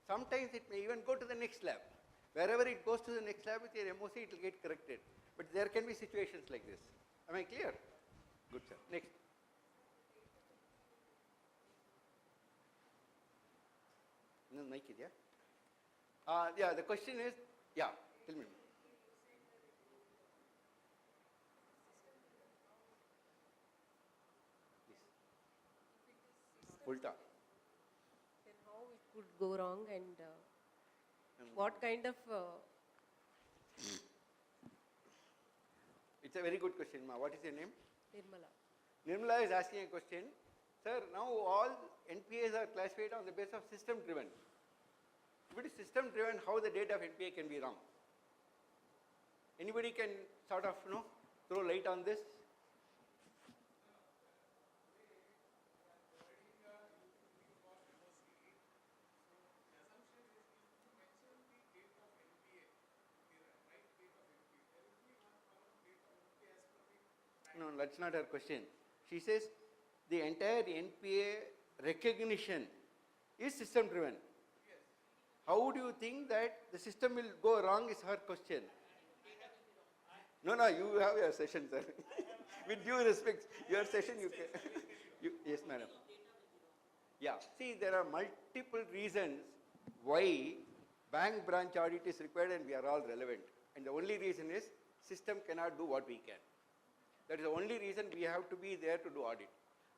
Sometimes it may even go to the next slab. Wherever it goes to the next slab with your MOC, it will get corrected. But there can be situations like this. Am I clear? Good, sir. Next. No mic idea? Yeah, the question is, yeah, tell me. Ulta. Then how it could go wrong and what kind of It's a very good question, ma. What is your name? Nirmala? Nirmala is asking a question. Sir, now all NPAs are classified on the basis of system driven. If it is system driven, how the date of NPA can be wrong? Anybody can sort of, throw light on this? No, that's not her question. She says the entire NPA recognition is system driven. How do you think that the system will go wrong is her question. No, you have your session, sir. With due respect, your session you can. Yes, madam. Yeah, see, there are multiple reasons why bank branch audit is required and we are all relevant. And the only reason is system cannot do what we can. That is the only reason we have to be there to do audit.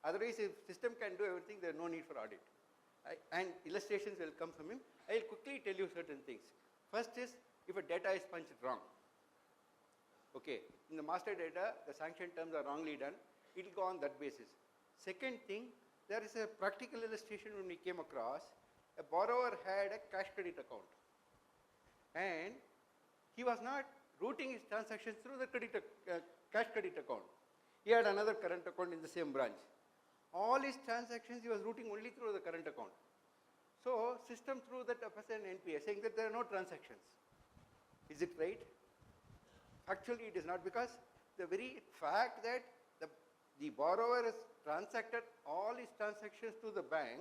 Otherwise, if system can do everything, there is no need for audit. And illustrations will come from him. I will quickly tell you certain things. First is, if a data is punched wrong. Okay, in the master data, the sanction terms are wrongly done. It will go on that basis. Second thing, there is a practical illustration when we came across. A borrower had a cash credit account. And he was not routing his transactions through the cash credit account. He had another current account in the same branch. All his transactions he was routing only through the current account. So, system threw that up as an NPA, saying that there are no transactions. Is it right? Actually, it is not, because the very fact that the borrower has transacted all his transactions to the bank,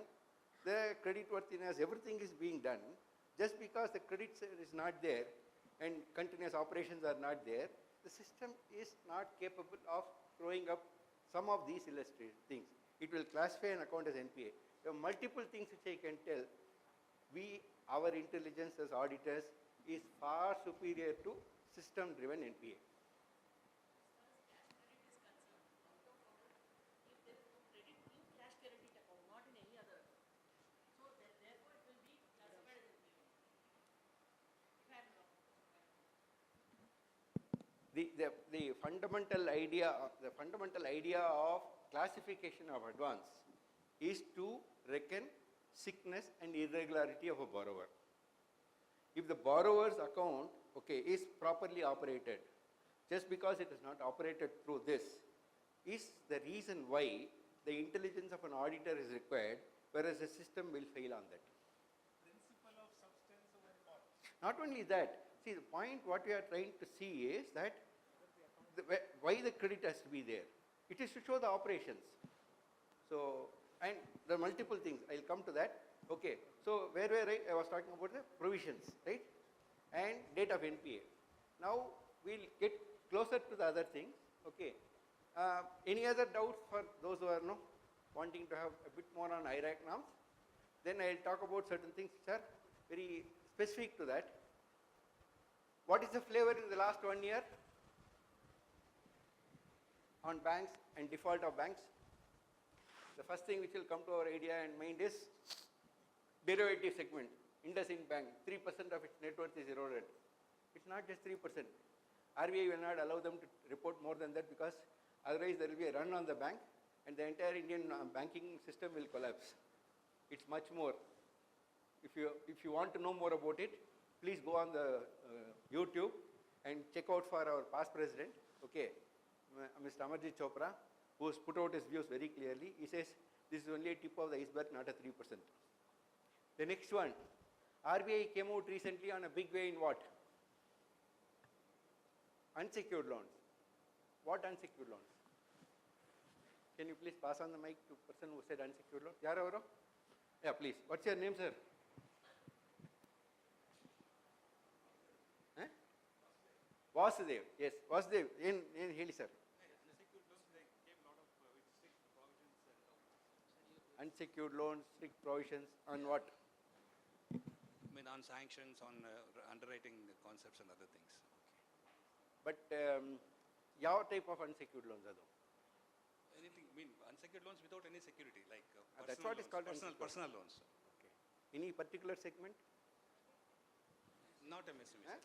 the creditworthiness, everything is being done. Just because the credit is not there and continuous operations are not there, the system is not capable of throwing up some of these illustrated things. It will classify an account as NPA. There are multiple things which I can tell. Our intelligence as auditors is far superior to system-driven NPA. The fundamental idea of classification of advance is to reckon sickness and irregularity of a borrower. If the borrower's account, is properly operated, just because it is not operated through this, is the reason why the intelligence of an auditor is required, whereas the system will fail on that. Principle of substance over form. Not only that, see, the point what we are trying to see is that why the credit has to be there. It is to show the operations. So, and the multiple things, I will come to that. Okay, so where were I was talking about the provisions, right? And date of NPA. Now, we will get closer to the other things. Okay. Any other doubts for those who are wanting to have a bit more on IRAC norms? Then I will talk about certain things which are very specific to that. What is the flavor in the last 1 year on banks and default of banks? The first thing which will come to our idea and mind is derivative segment. IndusInd Bank, 3% of its net worth is eroded. It's not just 3%. RBI will not allow them to report more than that, because otherwise there will be a run on the bank and the entire Indian banking system will collapse. It's much more. If you want to know more about it, please go on the YouTube and check out for our past president, okay, Mr. Amarjit Chopra, who has put out his views very clearly. He says this is only a tip of the iceberg, not a 3%. The next one, RBI came out recently on a big way in what? Unsecured loans. What unsecured loans? Can you please pass on the mic to the person who said unsecured loans? Yaravaru? Yeah, please. What's your name, sir? Huh? Vasudev. Yes, Vasudev. In Heli, sir. Unsecured loans, strict provisions on what? I mean, on sanctions, on underwriting concepts and other things. But ಯಾವ type of unsecured loans are those? Anything, I mean, unsecured loans without any security, like that's what is called personal loans. Okay. Any particular segment? Not MSME. Huh?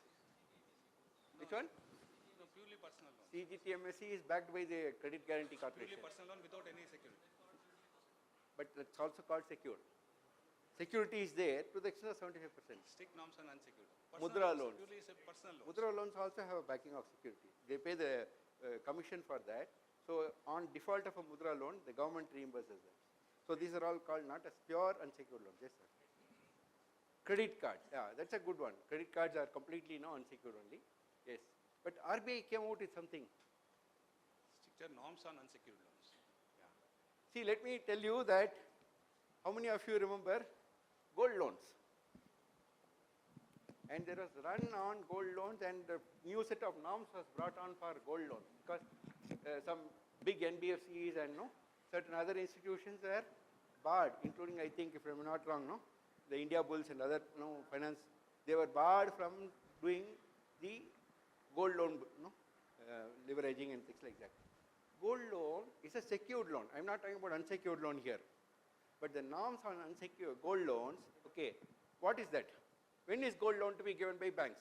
Which one? No, purely personal loan. CGTMSE is backed by the Credit Guarantee Corporation. Purely personal loan without any security. But that's also called secured. Security is there to the extent of 75%. Strict norms on unsecured. Mudra loans. Purely is a personal loan. Mudra loans also have a backing of security. They pay the commission for that. So on default of a Mudra loan, the government reimburses that. So these are all called not as pure unsecured loans. Yes, sir. Credit cards. Yeah, that's a good one. Credit cards are completely unsecured only. Yes. But RBI came out with something. Stricter norms on unsecured loans. Yeah. See, let me tell you that, how many of you remember gold loans? And there was run on gold loans, and a new set of norms was brought on for gold loans, because some big NBFCs and certain other institutions were barred, including, I think, if I'm not wrong, the India Bulls and other finance, they were barred from doing the gold loan, leveraging and things like that. Gold loan is a secured loan. I'm not talking about unsecured loan here. But the norms on unsecured gold loans, okay, what is that? When is gold loan to be given by banks?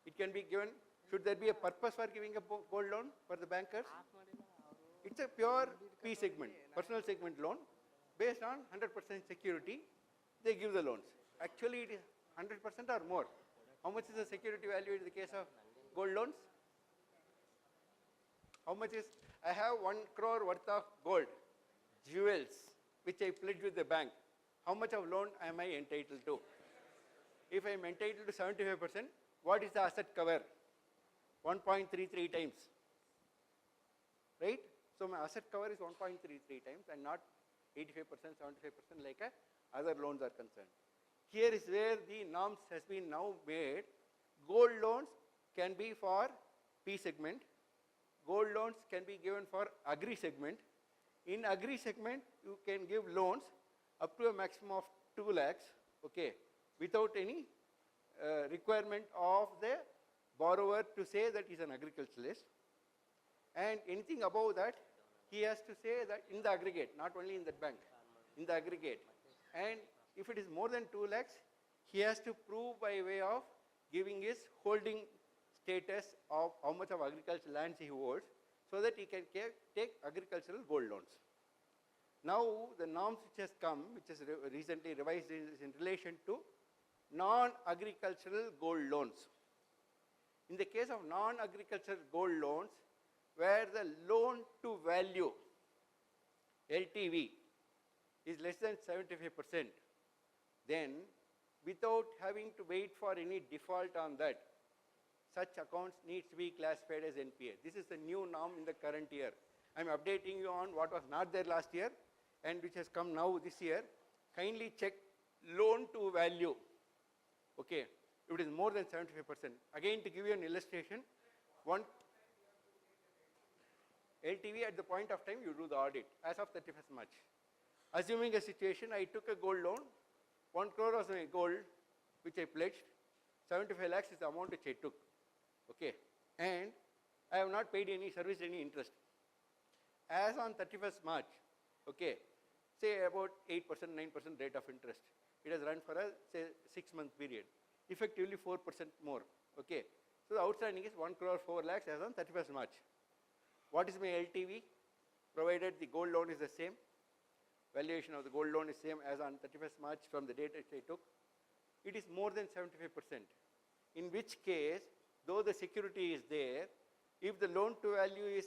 It can be given, should there be a purpose for giving a gold loan for the bankers? It's a pure P segment, personal segment loan, based on 100% security, they give the loans. Actually, it is 100% or more. How much is the security value in the case of gold loans? How much is, I have 1 crore worth of gold, jewels, which I pledged with the bank. How much of loan am I entitled to? If I am entitled to 75%, what is the asset cover? 1.33 times, right? So my asset cover is 1.33 times and not 85%, 75% like other loans are concerned. Here is where the norms has been now made. Gold loans can be for P segment. Gold loans can be given for agri segment. In agri segment, you can give loans up to a maximum of 2 lakhs, okay, without any requirement of the borrower to say that he is an agriculturalist. And anything above that, he has to say that in the aggregate, not only in that bank, in the aggregate. And if it is more than 2 lakhs, he has to prove by way of giving his holding status of how much of agricultural lands he holds, so that he can take agricultural gold loans. Now, the norms which has come, which is recently revised, is in relation to non-agricultural gold loans. In the case of non-agricultural gold loans, where the loan to value, LTV, is less than 75%, then without having to wait for any default on that, such accounts needs to be classified as NPA. This is the new norm in the current year. I am updating you on what was not there last year and which has come now this year. Kindly check loan to value. Okay, if it is more than 75%. Again, to give you an illustration, one LTV at the point of time you do the audit as of 31st March. Assuming a situation, I took a gold loan, 1 crore was my gold which I pledged, 75 lakhs is the amount which I took. Okay, and I have not paid any service, any interest. As on 31st March, okay, say about 8%, 9% rate of interest. It has run for a, say, 6-month period, effectively 4% more. Okay, so the outstanding is 1 crore 4 lakhs as on 31st March. What is my LTV? Provided the gold loan is the same, valuation of the gold loan is same as on 31st March from the date which I took, it is more than 75%. In which case, though the security is there, if the loan to value is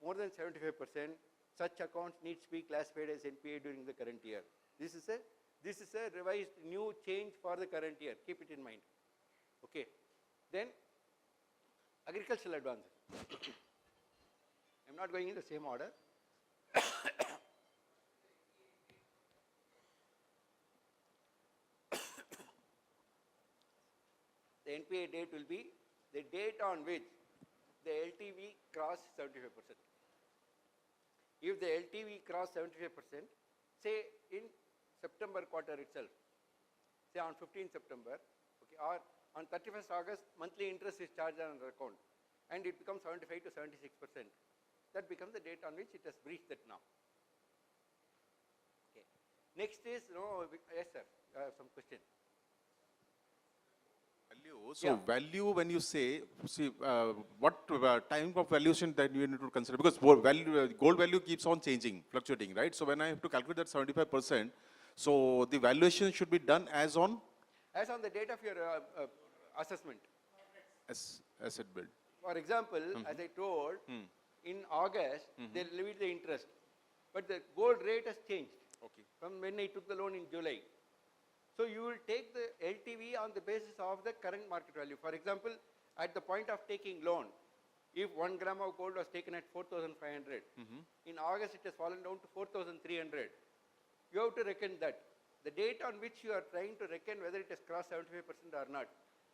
more than 75%, such accounts needs to be classified as NPA during the current year. This is a revised new change for the current year. Keep it in mind. Okay. Then agricultural advances. I'm not going in the same order. The NPA date will be the date on which the LTV crossed 75%. If the LTV crossed 75%, say in September quarter itself, say on 15th September, okay, or on 31st August, monthly interest is charged on the account, and it becomes 75 to 76%. That becomes the date on which it has breached that norm. Okay. Next is, yes sir, I have some question. Value. So value, when you say, see, what time of valuation that you need to consider? Because gold value keeps on changing, fluctuating, right? So when I have to calculate that 75%, so the valuation should be done as on? As on the date of your assessment. Asset build. For example, as I told, in August, they levied the interest, but the gold rate has changed from when I took the loan in July. So you will take the LTV on the basis of the current market value. For example, at the point of taking loan, if 1 gram of gold was taken at 4,500, in August it has fallen down to 4,300. You have to reckon that. The date on which you are trying to reckon whether it has crossed 75% or not.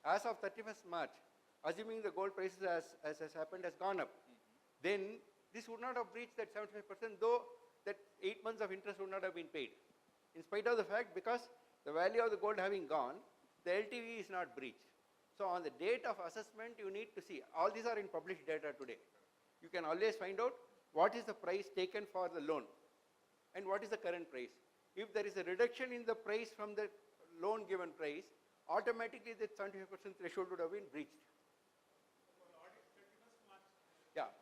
As of 31st March, assuming the gold prices as has happened has gone up, then this would not have breached that 75%, though that 8 months of interest would not have been paid. In spite of the fact, because the value of the gold having gone, the LTV is not breached. So on the date of assessment, you need to see, all these are in published data today. You can always find out what is the price taken for the loan and what is the current price. If there is a reduction in the price from the loan given price, automatically that 75% threshold would have been breached. Yeah.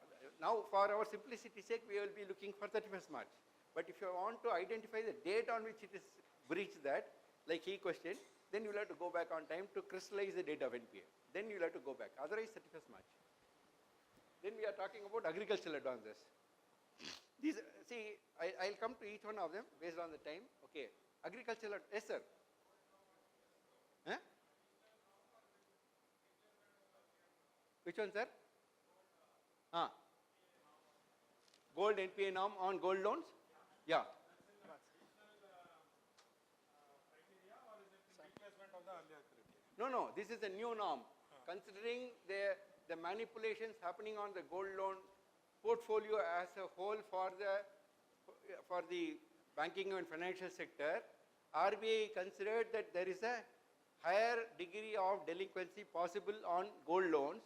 Now for our simplicity's sake, we will be looking for 31st March. But if you want to identify the date on which it is breached that, like he questioned, then you will have to go back on time to crystallize the date of NPA. Then you will have to go back. Otherwise, 31st March. Then we are talking about agricultural advances. These, see, I'll come to each one of them based on the time. Okay. Agricultural, yes sir. Huh? Which one, sir? Gold NPA norm on gold loans? Yeah. No, this is a new norm. Considering the manipulations happening on the gold loan portfolio as a whole for the banking and financial sector, RBI considered that there is a higher degree of delinquency possible on gold loans.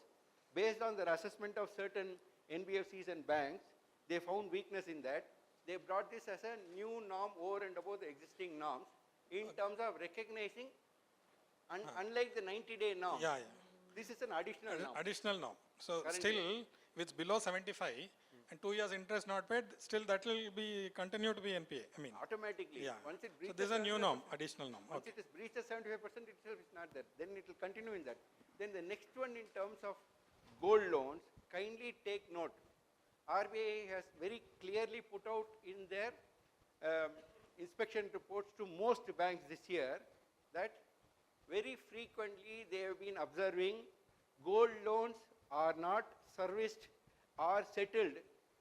Based on their assessment of certain NBFCs and banks, they found weakness in that. They brought this as a new norm over and above the existing norms in terms of recognizing, unlike the 90-day norm, this is an additional norm. Additional norm. So Current still, if it's below 75 and 2 years interest not paid, still that will be continue to be NPA. I mean, automatically. Yeah. Once it So breaches this is a new 75%, norm, additional norm. Once Okay. it is breached at 75% itself is not there. Then it will continue in that. Then the next one in terms of gold loans, kindly take note. RBI has very clearly put out in their inspection reports to most banks this year that very frequently they have been observing gold loans are not serviced or settled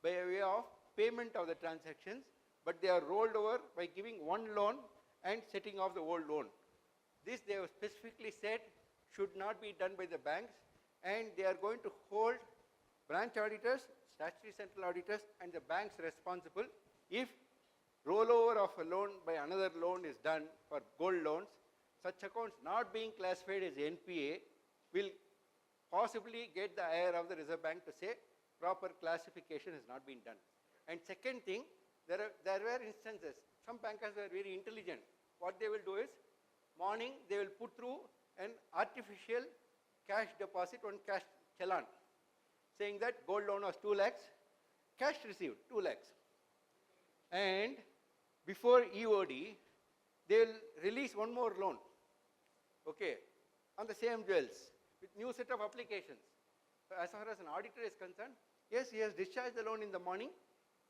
by way of payment of the transactions, but they are rolled over by giving one loan and setting off the old loan. This they have specifically said should not be done by the banks, and they are going to hold branch auditors, statutory central auditors, and the banks responsible if rollover of a loan by another loan is done for gold loans. Such accounts not being classified as NPA will possibly get the ire of the Reserve Bank to say proper classification has not been done. And second thing, there were instances, some bankers were very intelligent. What they will do is, morning they will put through an artificial cash deposit on cash challan, saying that gold loan was 2 lakhs, cash received 2 lakhs. And before EOD, they will release one more loan, okay, on the same jewels. with new set of applications. So as far as an auditor is concerned, yes, he has discharged the loan in the morning,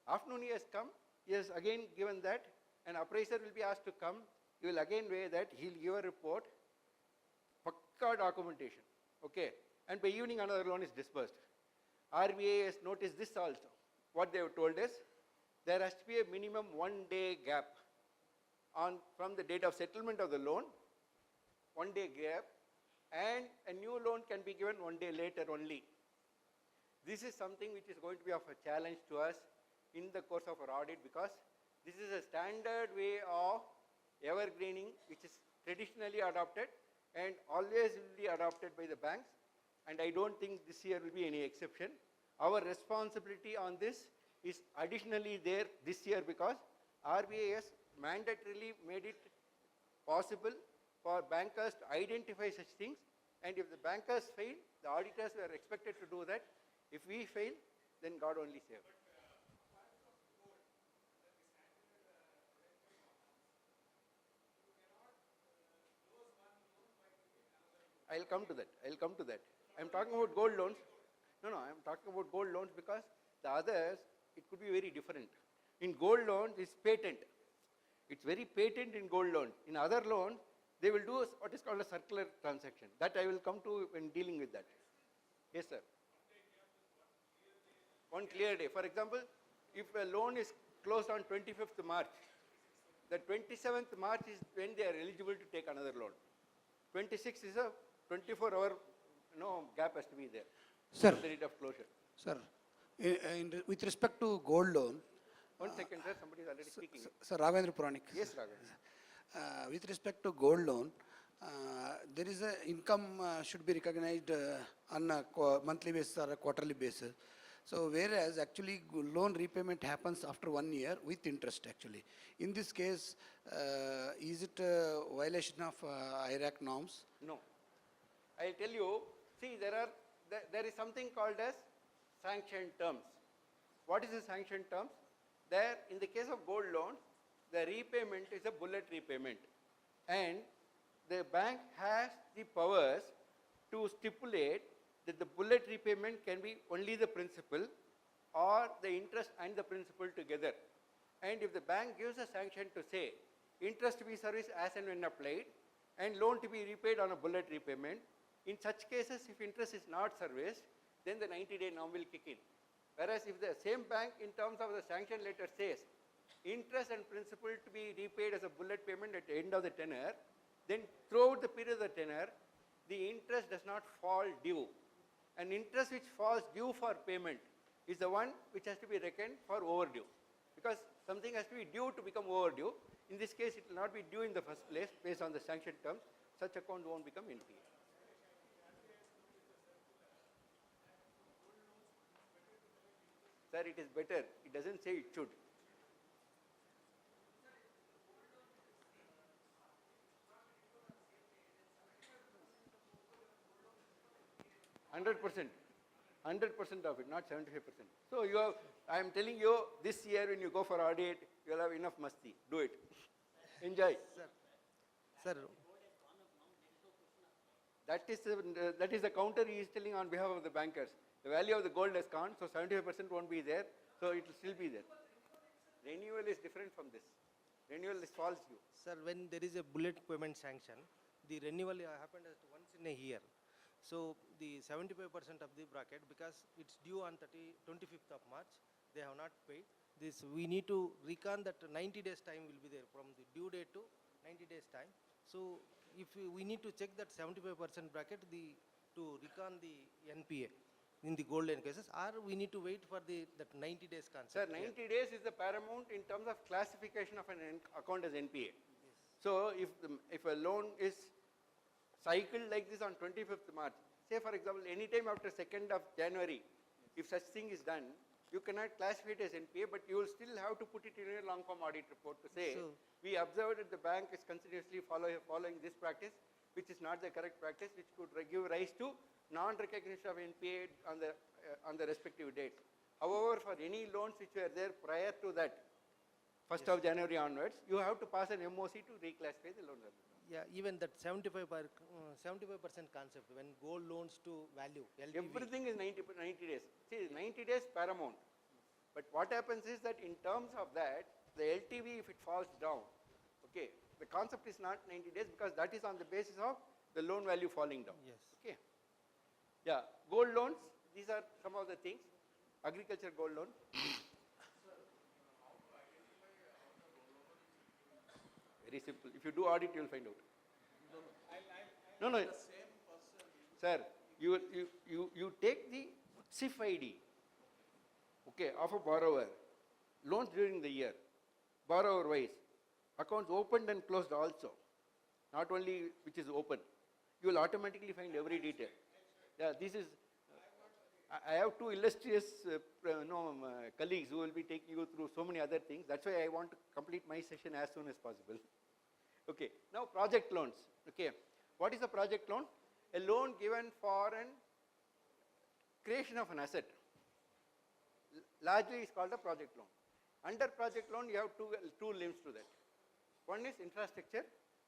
afternoon he has come, he has again given that, an appraiser will be asked to come, he will again weigh that, he will give a report, pakka documentation, okay, and by evening another loan is disbursed. RBI has noticed this also. What they have told is, there has to be a minimum 1 day gap from the date of settlement of the loan, 1 day gap, and a new loan can be given 1 day later only. This is something which is going to be of a challenge to us in the course of our audit, because this is a standard way of evergreening which is traditionally adopted and always will be adopted by the banks, and I don't think this year will be any exception. Our responsibility on this is additionally there this year, because RBI has mandatorily made it possible for bankers to identify such things, and if the bankers fail, the auditors were expected to do that. If we fail, then God only save. I'll come to that. I'll come to that. I'm talking about gold loans. No, I'm talking about gold loans because the others, it could be very different. In gold loans, it's patent. It's very patent in gold loan. In other loans, they will do what is called a circular transaction. That I will come to when dealing with that. Yes, sir. One clear day. For example, if a loan is closed on 25th March, the 27th March is when they are eligible to take another loan. 26th is a 24-hour gap has to be there. Sir. From the date of closure. Sir, with respect to gold loan, 1 second, sir. Somebody is already speaking. Sir, Raghavendra Puranik. Yes, Raghavendra. With respect to gold loan, there is a income should be recognized on a monthly basis or a quarterly basis. So whereas actually loan repayment happens after 1 year with interest actually. In this case, is it a violation of IRAC norms? No. I'll tell you, see there is something called as sanctioned terms. What is the sanctioned terms? There, in the case of gold loans, the repayment is a bullet repayment. And the bank has the powers to stipulate that the bullet repayment can be only the principal or the interest and the principal together. And if the bank gives a sanction to say, interest to be serviced as and when applied, and loan to be repaid on a bullet repayment, in such cases, if interest is not serviced, then the 90-day norm will kick in. Whereas if the same bank, in terms of the sanction letter says, interest and principal to be repaid as a bullet payment at the end of the tenure, then throughout the period of the tenure, the interest does not fall due. And interest which falls due for payment is the one which has to be reckoned for overdue. Because something has to be due to become overdue. In this case, it will not be due in the first place based on the sanction terms. Such account won't become NPA. Sir, it is better. It doesn't say it should. %. 100% of it, not 75%. So I am telling you, this year when you go for audit, you will have enough masti. Do it. Enjoy. Sir, That is the counter he is telling on behalf of the bankers. The value of the gold has gone, so 75% won't be there, so it will still be there. Renewal is different from this. Renewal is false due. Sir, when there is a bullet payment sanction, the renewal happened once in a year. So the 75% of the bracket, because it's due on 25th of March, they have not paid. This we need to recon that 90 days time will be there from the due date to 90 days time. So if we need to check that 75% bracket to recon the NPA in the gold loan cases, or we need to wait for that 90 days concept. Sir, 90 days is the paramount in terms of classification of an account as NPA. Yes. So if a loan is cycled like this on 25th March, say for example, any time after 2nd of January, if such thing is done, you cannot classify it as NPA, but you will still have to put it in a long form audit report to say, we observed that the bank is continuously following this practice, which is not the correct practice, which could give rise to non-recognition of NPA on the respective dates. However, for any loans which were there prior to that, 1st of January onwards, you have to pass an MOC to reclassify the loan. Yeah, even that 75% concept, when gold loans to value, LTV. Everything is 90 days. See, 90 days paramount. But what happens is that in terms of that, the LTV, if it falls down, okay, the concept is not 90 days because that is on the basis of the loan value falling down. Yes. Okay. Yeah, gold loans, these are some of the things. Agriculture gold loan. Very simple. If you do audit, you will find out. No, no. Sir, you take the CIF ID, okay, of a borrower, loans during the year, borrower wise, accounts opened and closed also, not only which is open. You will automatically find every detail. Yeah, this is, I have two illustrious colleagues who will be taking you through so many other things. That's why I want to complete my session as soon as possible. Okay, now project loans. Okay, what is a project loan? A loan given for an creation of an asset. Largely is called a project loan. Under project loan, you have two limbs to that. One is infrastructure,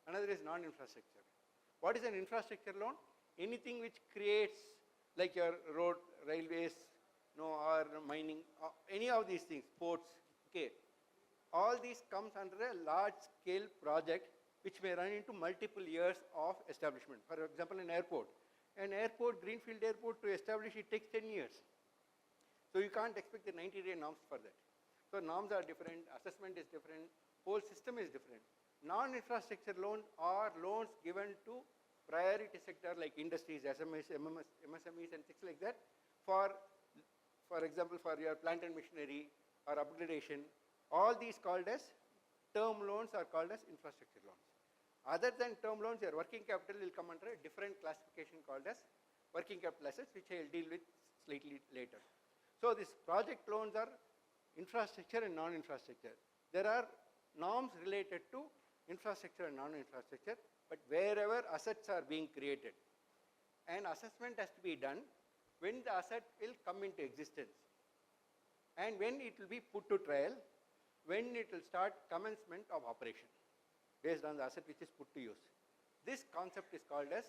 another is non-infrastructure. What is an infrastructure loan? Anything which creates, like your road, railways, or mining, any of these things, ports, okay. All these comes under a large-scale project which may run into multiple years of establishment. For example, an airport. An airport, greenfield airport, to establish it takes 10 years. So you can't expect the 90-day norms for that. So norms are different, assessment is different, whole system is different. Non-infrastructure loans are loans given to priority sector like industries, SMEs, MSMEs and things like that for example, for your plant and machinery or upgradation. All these called as term loans are called as infrastructure loans. Other than term loans, your working capital will come under a different classification called as working capital assets, which I will deal with slightly later. So these project loans are infrastructure and non-infrastructure. There are norms related to infrastructure and non-infrastructure, but wherever assets are being created, an assessment has to be done when the asset will come into existence and when it will be put to trial, when it will start commencement of operation based on the asset which is put to use. This concept is called as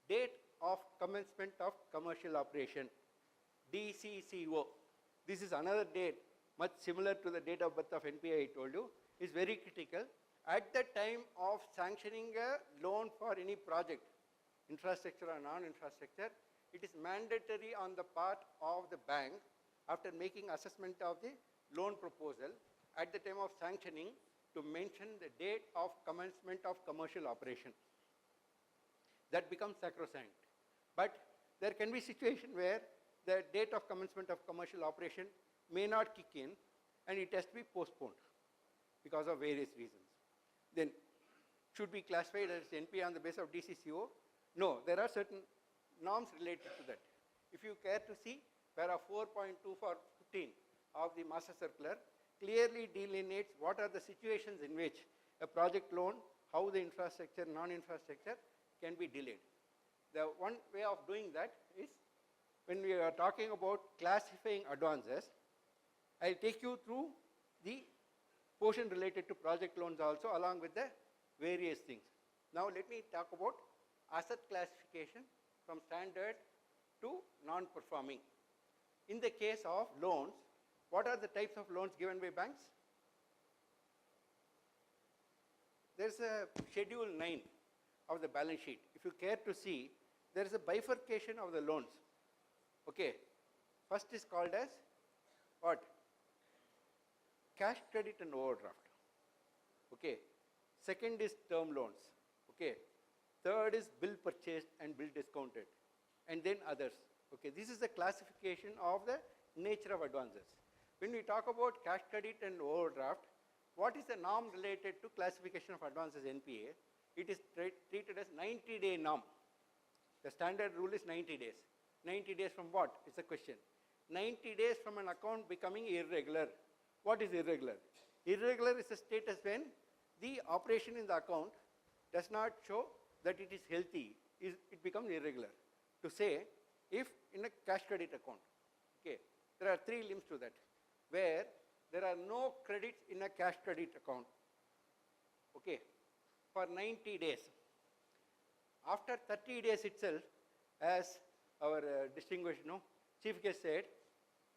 date of commencement of commercial operation, DCCO. This is another date much similar to the date of birth of NPA I told you, is very critical. At the time of sanctioning a loan for any project, infrastructure or non-infrastructure, it is mandatory on the part of the bank after making assessment of the loan proposal at the time of sanctioning to mention the date of commencement of commercial operation. That becomes sacrosanct. But there can be situation where the date of commencement of commercial operation may not kick in and it has to be postponed because of various reasons. Then should be classified as NPA on the basis of DCCO? No, there are certain norms related to that. If you care to see, para 4.2 for 15 of the Master Circular clearly delineates what are the situations in which a project loan, how the infrastructure, non-infrastructure can be delayed. The one way of doing that is when we are talking about classifying advances, I'll take you through the portion related to project loans also along with the various things. Now let me talk about asset classification from standard to non-performing. In the case of loans, what are the types of loans given by banks? There's a schedule 9 of the balance sheet. If you care to see, there is a bifurcation of the loans. Okay, first is called as what? Cash credit and overdraft. Okay, second is term loans. Okay, third is bill purchased and bill discounted, and then others. Okay, this is the classification of the nature of advances. When we talk about cash credit and overdraft, what is the norm related to classification of advances NPA? It is treated as 90-day norm. The standard rule is 90 days. 90 days from what? It's a question. 90 days from an account becoming irregular. What is irregular? Irregular is a status when the operation in the account does not show that it is healthy. It becomes irregular. To say, if in a cash credit account, okay, there are 3 limbs to that, where there are no credits in a cash credit account, okay, for 90 days. after 30 days itself, as our distinguished chief guest said,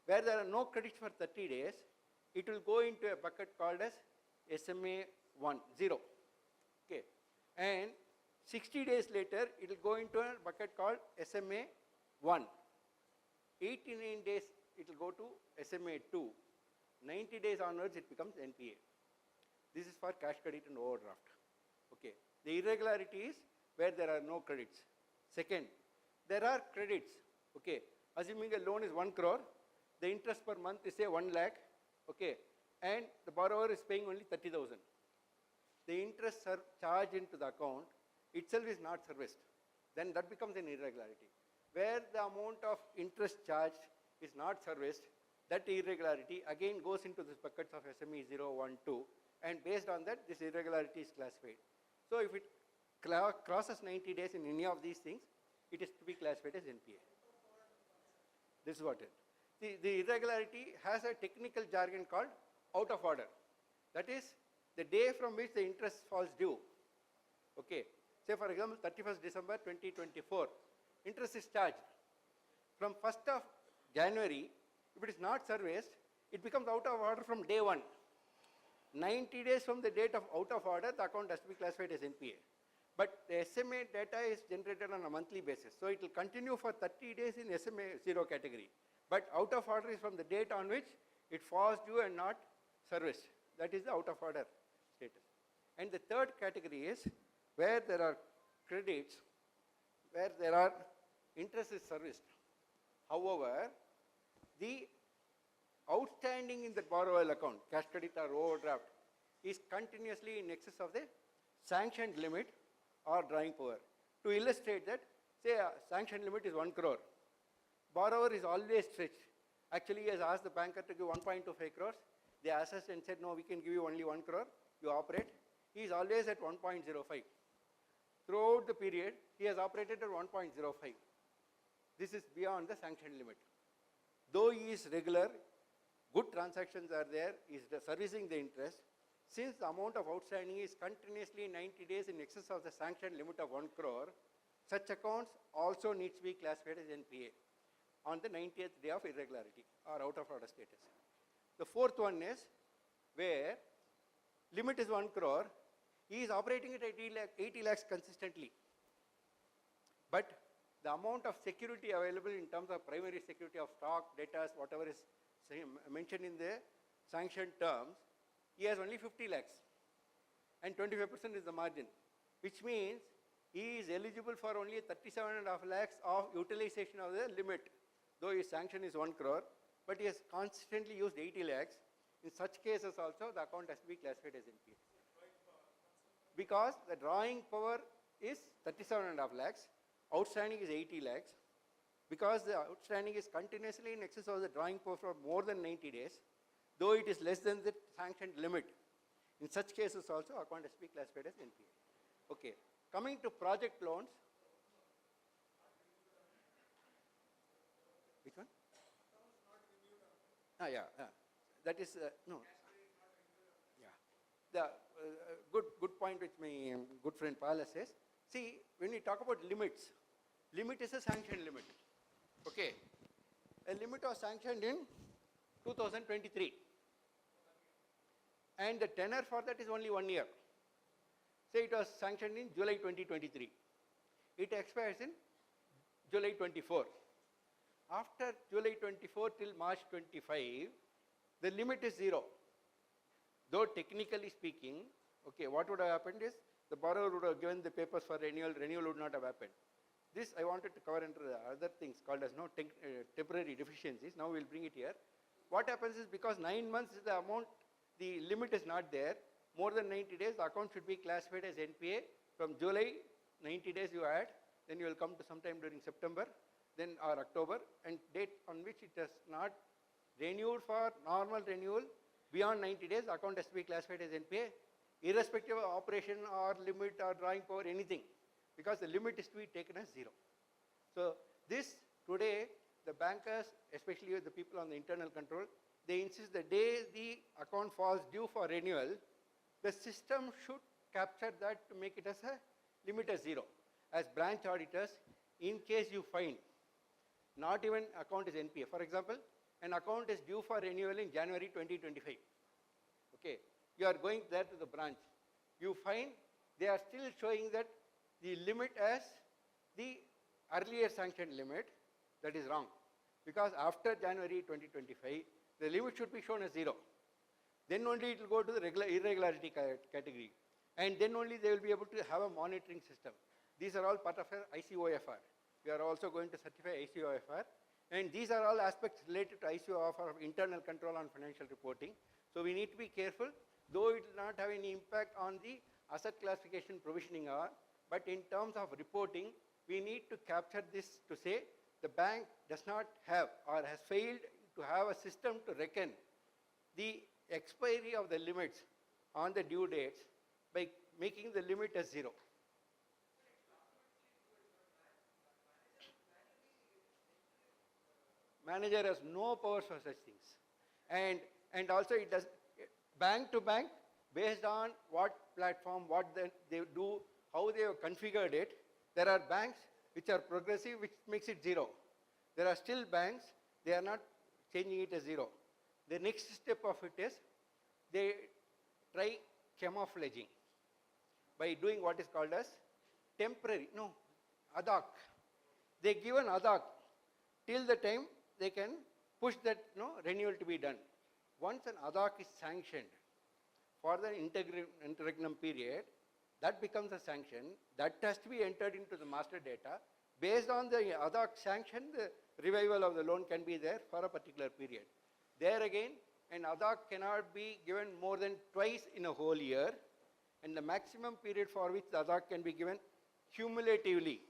where there are no credits for 30 days, it will go into a bucket called as SMA 1, 0. Okay. And 60 days later, it will go into a bucket called SMA 1. 89 days, it will go to SMA 2. 90 days onwards, it becomes NPA. This is for cash credit and overdraft. Okay. The irregularity is where there are no credits. Second, there are credits. Okay. Assuming a loan is 1 crore, the interest per month is say 1 lakh. Okay. And the borrower is paying only 30,000. The interest charged into the account itself is not serviced. Then that becomes an irregularity. Where the amount of interest charged is not serviced, that irregularity again goes into this buckets of SME 0, 1, 2, and based on that, this irregularity is classified. So if it crosses 90 days in any of these things, it is to be classified as NPA. This is what it. The irregularity has a technical jargon called out of order. That is the day from which the interest falls due. Okay. Say for example, 31st December 2024, interest is charged. From 1st of January, if it is not serviced, it becomes out of order from day 1. 90 days from the date of out of order, the account has to be classified as NPA. But the SMA data is generated on a monthly basis. So it will continue for 30 days in SMA 0 category. But out of order is from the date on which it falls due and not serviced. That is the out of order status. And the third category is where there are credits, where there are interest is serviced. However, the outstanding in the borrower account, cash credit or overdraft, is continuously in excess of the sanctioned limit or drawing power. To illustrate that, say a sanctioned limit is 1 crore. Borrower is always stretched. Actually, he has asked the banker to give 1.25 crores. They assessed and said, no, we can give you only 1 crore. You operate. He is always at 1.05. Throughout the period, he has operated at 1.05. This is beyond the sanctioned limit. Though he is regular, good transactions are there, he is servicing the interest. Since the amount of outstanding is continuously 90 days in excess of the sanctioned limit of 1 crore, such accounts also need to be classified as NPA on the 90th day of irregularity or out of order status. The fourth one is where limit is 1 crore, he is operating at 80 lakhs consistently. But the amount of security available in terms of primary security of stock, debtors, whatever is mentioned in the sanctioned terms, he has only 50 lakhs and 25% is the margin, which means he is eligible for only 37.5 lakhs of utilization of the limit, though his sanction is 1 crore, but he has constantly used 80 lakhs. In such cases also, the account has to be classified as NPA. Because the drawing power is 37.5 lakhs, outstanding is 80 lakhs. Because the outstanding is continuously in excess of the drawing power for more than 90 days, though it is less than the sanctioned limit. In such cases also, account has to be classified as NPA. Okay. Coming to project loans. Which one? That is, no. Yeah. The good point which my good friend Pala says. See, when we talk about limits, limit is a sanctioned limit. Okay. A limit was sanctioned in 2023. And the tenor for that is only 1 year. Say it was sanctioned in July 2023. It expires in July 24. After July 24 till March 25, the limit is 0. Though technically speaking, okay, what would have happened is the borrower would have given the papers for renewal, renewal would not have happened. This I wanted to cover under the other things called as temporary deficiencies. Now we will bring it here. What happens is because 9 months is the amount, the limit is not there. More than 90 days, the account should be classified as NPA. From July, 90 days you add, then you will come to sometime during September, then or October, and date on which it has not renewed for normal renewal beyond 90 days, the account has to be classified as NPA, irrespective of operation or limit or drawing power, anything, because the limit is to be taken as 0. So this today, the bankers, especially the people on the internal control, they insist the day the account falls due for renewal, the system should capture that to make it as a limit as 0. as branch auditors, in case you find not even account is NPA. For example, an account is due for renewal in January 2025. Okay, you are going there to the branch. You find they are still showing that the limit as the earlier sanctioned limit. That is wrong. Because after January 2025, the limit should be shown as 0. Then only it will go to the irregularity category. And then only they will be able to have a monitoring system. These are all part of ICOFR. We are also going to certify ICOFR. And these are all aspects related to ICOFR of internal control on financial reporting. So we need to be careful, though it will not have any impact on the asset classification provisioning hour, but in terms of reporting, we need to capture this to say the bank does not have or has failed to have a system to reckon the expiry of the limits on the due dates by making the limit as 0. Manager has no powers for such things. And also it does bank to bank, based on what platform, what they do, how they have configured it. There are banks which are progressive, which makes it 0. There are still banks, they are not changing it as 0. The next step of it is they try camouflaging by doing what is called as temporary, no, ad hoc. They give an ad hoc till the time they can push that renewal to be done. Once an ad hoc is sanctioned for the interregnum period, that becomes a sanction. That has to be entered into the master data. Based on the ad hoc sanction, the revival of the loan can be there for a particular period. There again, an ad hoc cannot be given more than twice in a whole year, and the maximum period for which the ad hoc can be given cumulatively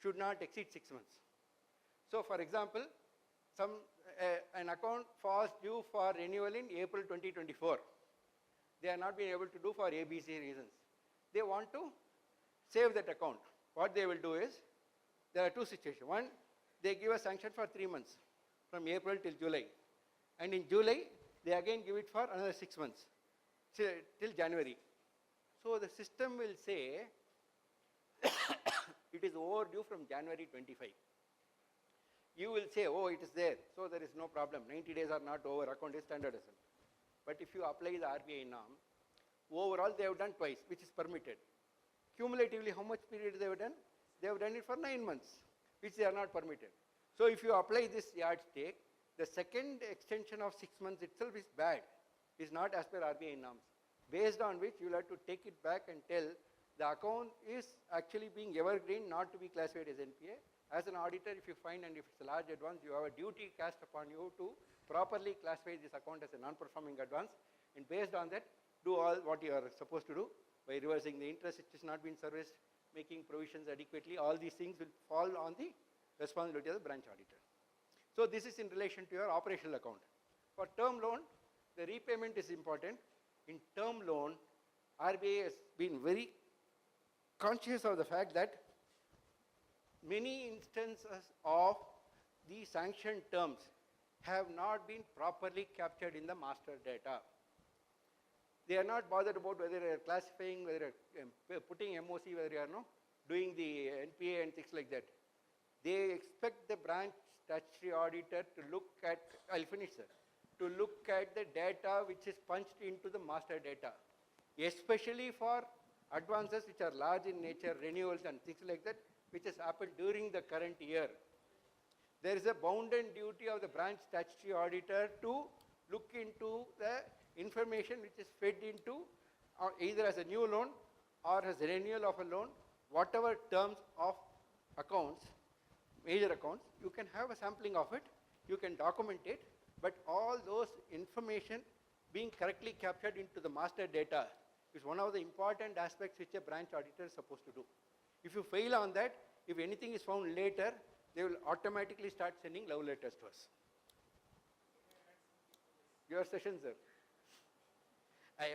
should not exceed 6 months. So, for example, an account falls due for renewal in April 2024. They are not being able to do for ABC reasons. They want to save that account. What they will do is, there are two situations. One, they give a sanction for 3 months, from April till July. And in July, they again give it for another 6 months, till January. So the system will say, it is overdue from January 25. You will say, oh, it is there, so there is no problem. 90 days are not over, account is standard asset. But if you apply the RBI norm, overall they have done twice, which is permitted. Cumulatively, how much period they have done? They have done it for 9 months, which they are not permitted. So if you apply this yardstick, the second extension of 6 months itself is bad, is not as per RBI norms, based on which you will have to take it back and tell the account is actually being evergreen, not to be classified as NPA. As an auditor, if you find and if it's a large advance, you have a duty cast upon you to properly classify this account as a non-performing advance, and based on that, do all what you are supposed to do by reversing the interest which has not been serviced, making provisions adequately. All these things will fall on the responsibility of the branch auditor. So this is in relation to your operational account. For term loan, the repayment is important. In term loan, RBI has been very conscious of the fact that many instances of the sanctioned terms have not been properly captured in the master data. They are not bothered about whether they are classifying, whether they are putting MOC, whether they are doing the NPA and things like that. They expect the branch statutory auditor to look at, I'll finish sir, to look at the data which is punched into the master data, especially for advances which are large in nature, renewals and things like that, which has happened during the current year. There is a bounden duty of the branch statutory auditor to look into the information which is fed into either as a new loan or as a renewal of a loan, whatever terms of accounts, major accounts, you can have a sampling of it, you can document it, but all those information being correctly captured into the master data is one of the important aspects which a branch auditor is supposed to do. If you fail on that, if anything is found later, they will automatically start sending love letters to us. Your session, sir.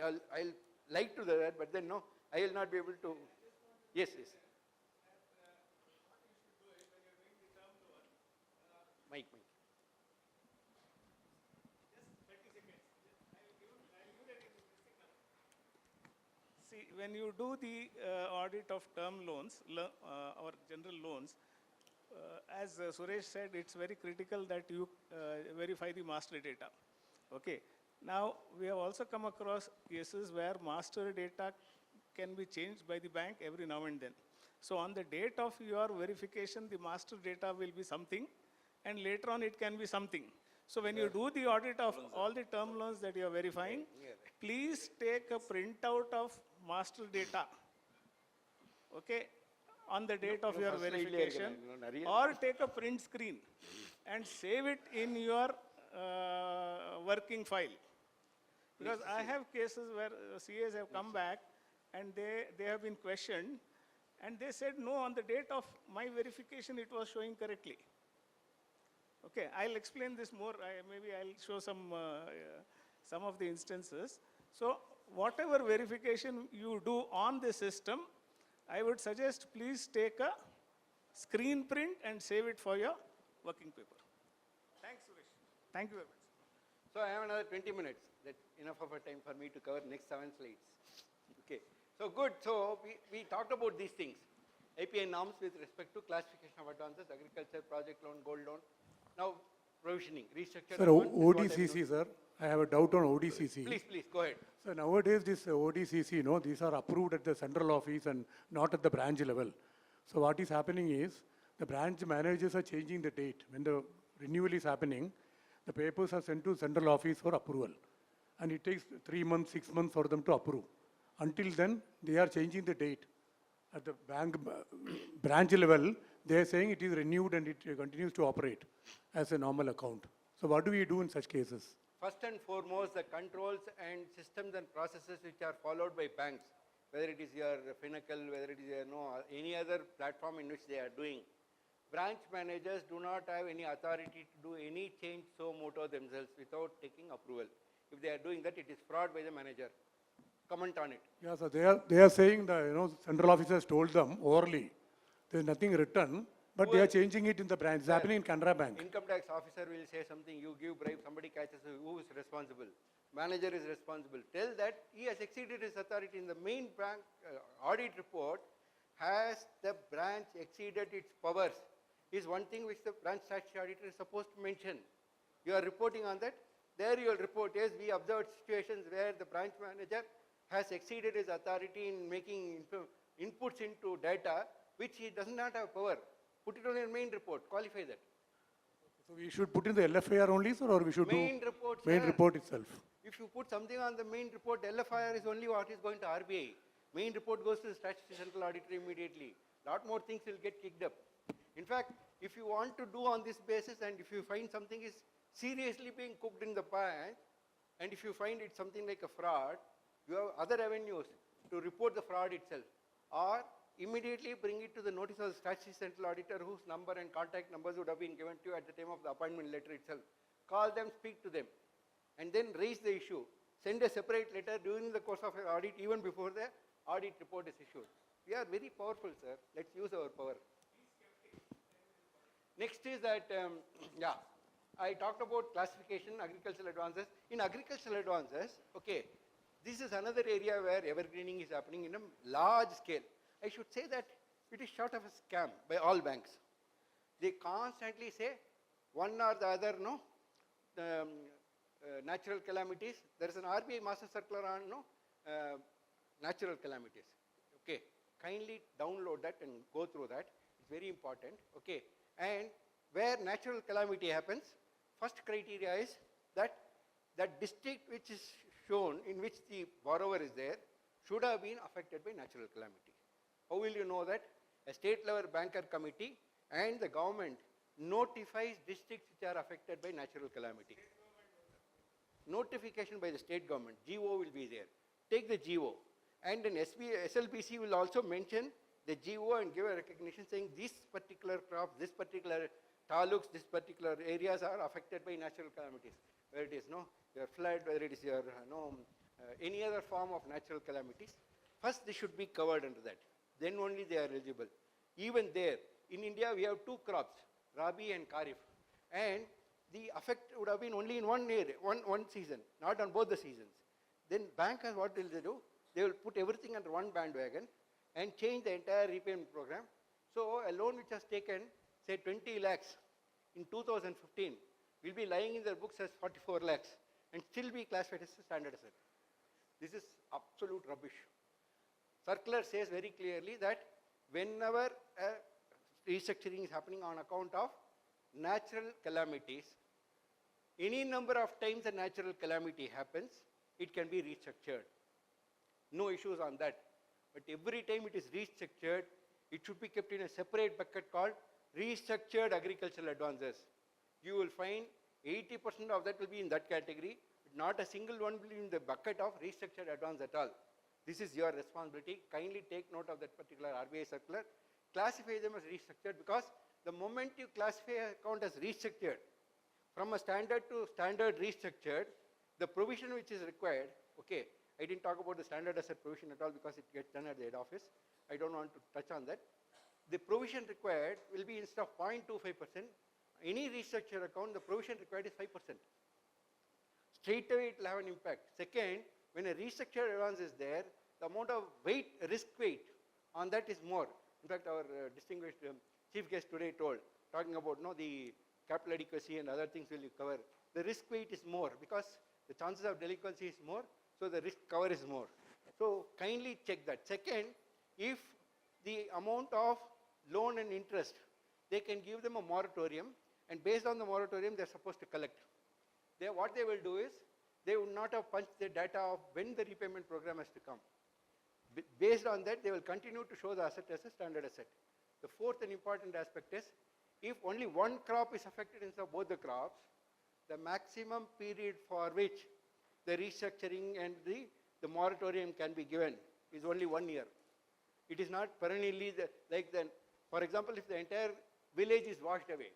I'll like to do that, but then no, I will not be able to. Yes, yes. Mike. See, See, when you do the audit of term loans or general loans, as Suresh said, it's very critical that you verify the master data. Okay. Now, we have also come across cases where master data can be changed by the bank every now and then. So, on the date of your verification, the master data will be something, and later on it can be something. So, when you do the audit of all the term loans that you are verifying, please take a printout of master data, okay, on the date of your verification, or take a print screen and save it in your working file. Because I have cases where CAs have come back and they have been questioned and they said, no, on the date of my verification, it was showing correctly. Okay, I'll explain this more. Maybe I'll show some of the instances. So whatever verification you do on the system, I would suggest please take a screen print and save it for your working paper. Thanks, Suresh. Thank you very much. So I have another 20 minutes. That's enough of a time for me to cover next 7 slides. Okay. So good. So we talked about these things. API norms with respect to classification of advances, agriculture, project loan, gold loan. Now provisioning, restructured. Sir, ODCC, sir. I have a doubt on ODCC. Please, go ahead. So nowadays this ODCC, these are approved at the central office and not at the branch level. So what is happening is the branch managers are changing the date. When the renewal is happening, the papers are sent to central office for approval. And it takes 3 months, 6 months for them to approve. Until then, they are changing the date. At the branch level, they are saying it is renewed and it continues to operate as a normal account. So what do we do in such cases? First and foremost, the controls and systems and processes which are followed by banks, whether it is your Finacle, whether it is your, any other platform in which they are doing. Branch managers do not have any authority to do any change so moto themselves without taking approval. If they are doing that, it is fraud by the manager. Comment on it. Yeah, so they are saying that central officers told them orally. There is nothing written, but they are changing it in the branch. It's happening in Canara Bank. Income tax officer will say something, you give bribe, somebody catches you, who is responsible? Manager is responsible. Tell that he has exceeded his authority. In the main bank audit report, has the branch exceeded its powers? Is one thing which the branch statutory auditor is supposed to mention. You are reporting on that. There you will report, yes, we observed situations where the branch manager has exceeded his authority in making inputs into data which he does not have power. Put it on your main report, qualify that. So we should put in the LFIR only, sir, or we should main do report, main sir. report itself? If you put something on the main report, LFIR is only what is going to RBI. Main report goes to the statutory central auditor immediately. Lot more things will get kicked up. In fact, if you want to do on this basis and if you find something is seriously being cooked in the pan, and if you find it something like a fraud, you have other avenues to report the fraud itself, or immediately bring it to the notice of the statutory central auditor whose number and contact numbers would have been given to you at the time of the appointment letter itself. Call them, speak to them, and then raise the issue. Send a separate letter during the course of your audit, even before the audit report is issued. We are very powerful, sir. Let's use our power. Next is that, I talked about classification, agricultural advances. In agricultural advances, okay, this is another area where evergreening is happening in a large scale. I should say that it is short of a scam by all banks. They constantly say one or the other, natural calamities. There is an RBI master circular on natural calamities. Okay, kindly download that and go through that. It's very important. Okay, and where natural calamity happens, first criteria is that that district which is shown in which the borrower is there should have been affected by natural calamity. How will you know that? A state level banker committee and the government notifies districts which are affected by natural calamity. Notification by the state government, GO will be there. Take the GO, and then SLBC will also mention the GO and give a recognition saying this particular crop, this particular taluks, this particular areas are affected by natural calamities. Whether it is your flood, whether it is your any other form of natural calamities, first they should be covered under that. Then only they are eligible. Even there, in India we have 2 crops, Rabi and Kharif, and the effect would have been only in one area, one season, not on both the seasons. Then bankers, what will they do? they will put everything under one bandwagon and change the entire repayment program. So a loan which has taken, say, 20 lakhs in 2015 will be lying in their books as 44 lakhs and still be classified as a standard asset. This is absolute rubbish. Circular says very clearly that whenever a restructuring is happening on account of natural calamities, any number of times a natural calamity happens, it can be restructured. No issues on that. But every time it is restructured, it should be kept in a separate bucket called restructured agricultural advances. You will find 80% of that will be in that category, but not a single one will be in the bucket of restructured advance at all. This is your responsibility. Kindly take note of that particular RBI circular. Classify them as restructured, because the moment you classify an account as restructured, from a standard to standard restructured, the provision which is required, okay, I didn't talk about the standard asset provision at all because it gets done at the head office. I don't want to touch on that. The provision required will be, instead of 0.25%, any restructured account, the provision required is 5%. Straight away it will have an impact. Second, when a restructured advance is there, the amount of weight, risk weight on that is more. In fact, our distinguished chief guest today talking about the capital adequacy and other things will cover. The risk weight is more because the chances of delinquency is more, so the risk cover is more. So kindly check that. Second, if the amount of loan and interest, they can give them a moratorium, and based on the moratorium, they're supposed to collect. What they will do is, they would not have punched the data of when the repayment program has to come. Based on that, they will continue to show the asset as a standard asset. The fourth and important aspect is, if only one crop is affected instead of both the crops, the maximum period for which the restructuring and the moratorium can be given is only 1 year. It is not perennially for example, if the entire village is washed away,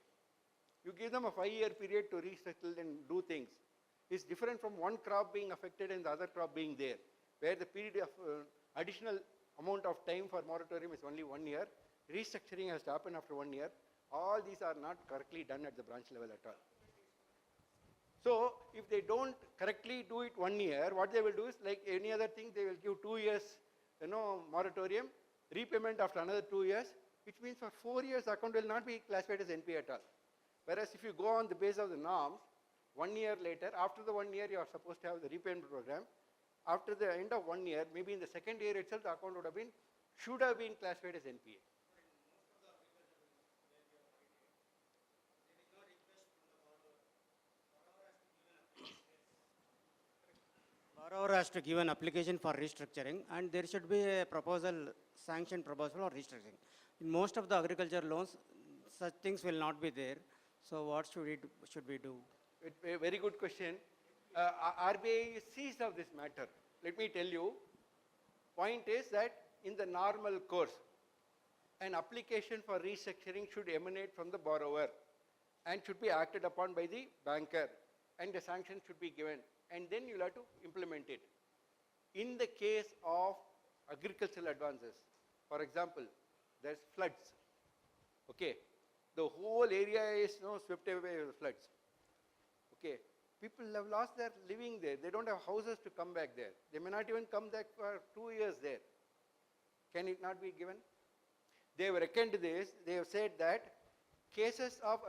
you give them a 5-year period to resettle and do things. It's different from one crop being affected and the other crop being there, where the period of additional amount of time for moratorium is only 1 year. Restructuring has to happen after 1 year. All these are not correctly done at the branch level at all. So if they don't correctly do it 1 year, what they will do is, like any other thing, they will give 2 years, moratorium, repayment after another 2 years, which means for 4 years account will not be classified as NPA at all. Whereas if you go on the basis of the norms, 1 year later, after the 1 year, you are supposed to have the repayment program. After the end of 1 year, maybe in the second year itself, the account should have been classified as NPA. Borrower has to give an application for restructuring, and there should be a proposal, sanction proposal or restructuring. In most of the agriculture loans, such things will not be there. So what should we do? A very good question. RBI is seized of this matter. Let me tell you, point is that in the normal course, an application for restructuring should emanate from the borrower and should be acted upon by the banker, and the sanction should be given, and then you'll have to implement it. In the case of agricultural advances, for example, there's floods. Okay, the whole area is swept away by the floods. Okay, people have lost their living there. They don't have houses to come back there. They may not even come back for 2 years there. Can it not be given? They have reckoned this. They have said that cases of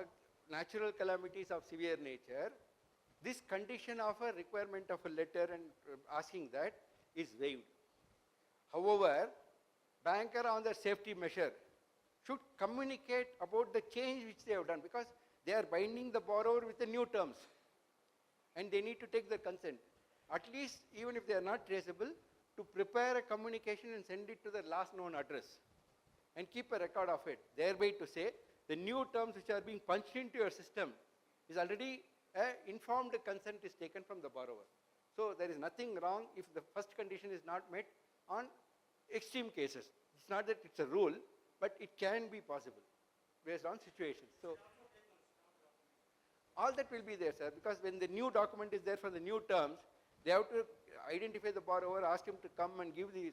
natural calamities of severe nature, this condition of a requirement of a letter and asking that is waived. However, banker on the safety measure should communicate about the change which they have done, because they are binding the borrower with the new terms and they need to take the consent. At least, even if they are not traceable, to prepare a communication and send it to the last known address and keep a record of it, thereby to say the new terms which are being punched into your system is already informed consent is taken from the borrower. So there is nothing wrong if the first condition is not met on extreme cases. It's not that it's a rule, but it can be possible based on situations. So all that will be there, sir, because when the new document is there for the new terms, they have to identify the borrower, ask him to come and give the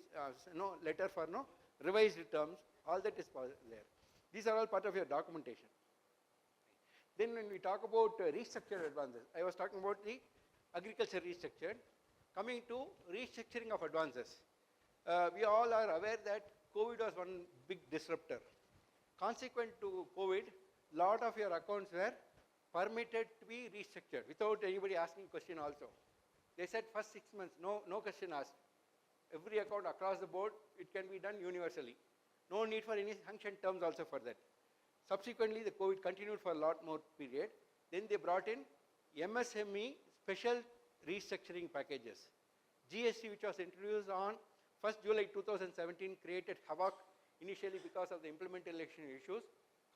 letter for revised terms. All that is there. These are all part of your documentation. Then when we talk about restructured advances, I was talking about the agriculture restructured. Coming to restructuring of advances. We all are aware that COVID was one big disruptor. Consequent to COVID, lot of your accounts were permitted to be restructured without anybody asking question also. They said first 6 months, no question asked. Every account across the board, it can be done universally. No need for any sanction terms also for that. Subsequently, the COVID continued for a lot more period. Then they brought in MSME special restructuring packages. GST, which was introduced on 1st July 2017, created havoc initially because of the implementation issues.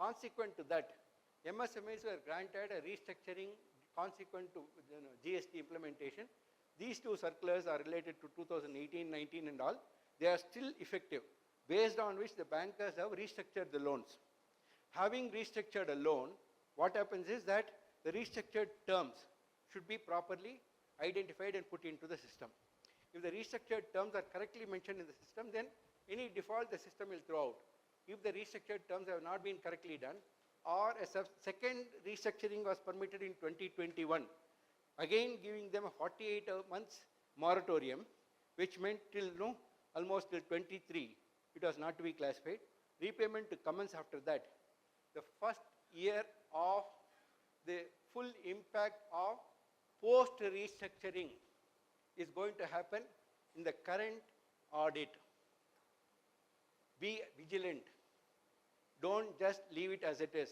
Consequent to that, MSMEs were granted a restructuring consequent to GST implementation. These two circulars are related to 2018, 19 and all. They are still effective, based on which the bankers have restructured the loans. Having restructured a loan, what happens is that the restructured terms should be properly identified and put into the system. If the restructured terms are correctly mentioned in the system, then any default the system will throw out. If the restructured terms have not been correctly done, or a second restructuring was permitted in 2021, again giving them a 48 months moratorium, which meant till almost till 23, it was not to be classified. Repayment to commence after that. The first year of the full impact of post-restructuring is going to happen in the current audit. Be vigilant. Don't just leave it as it is.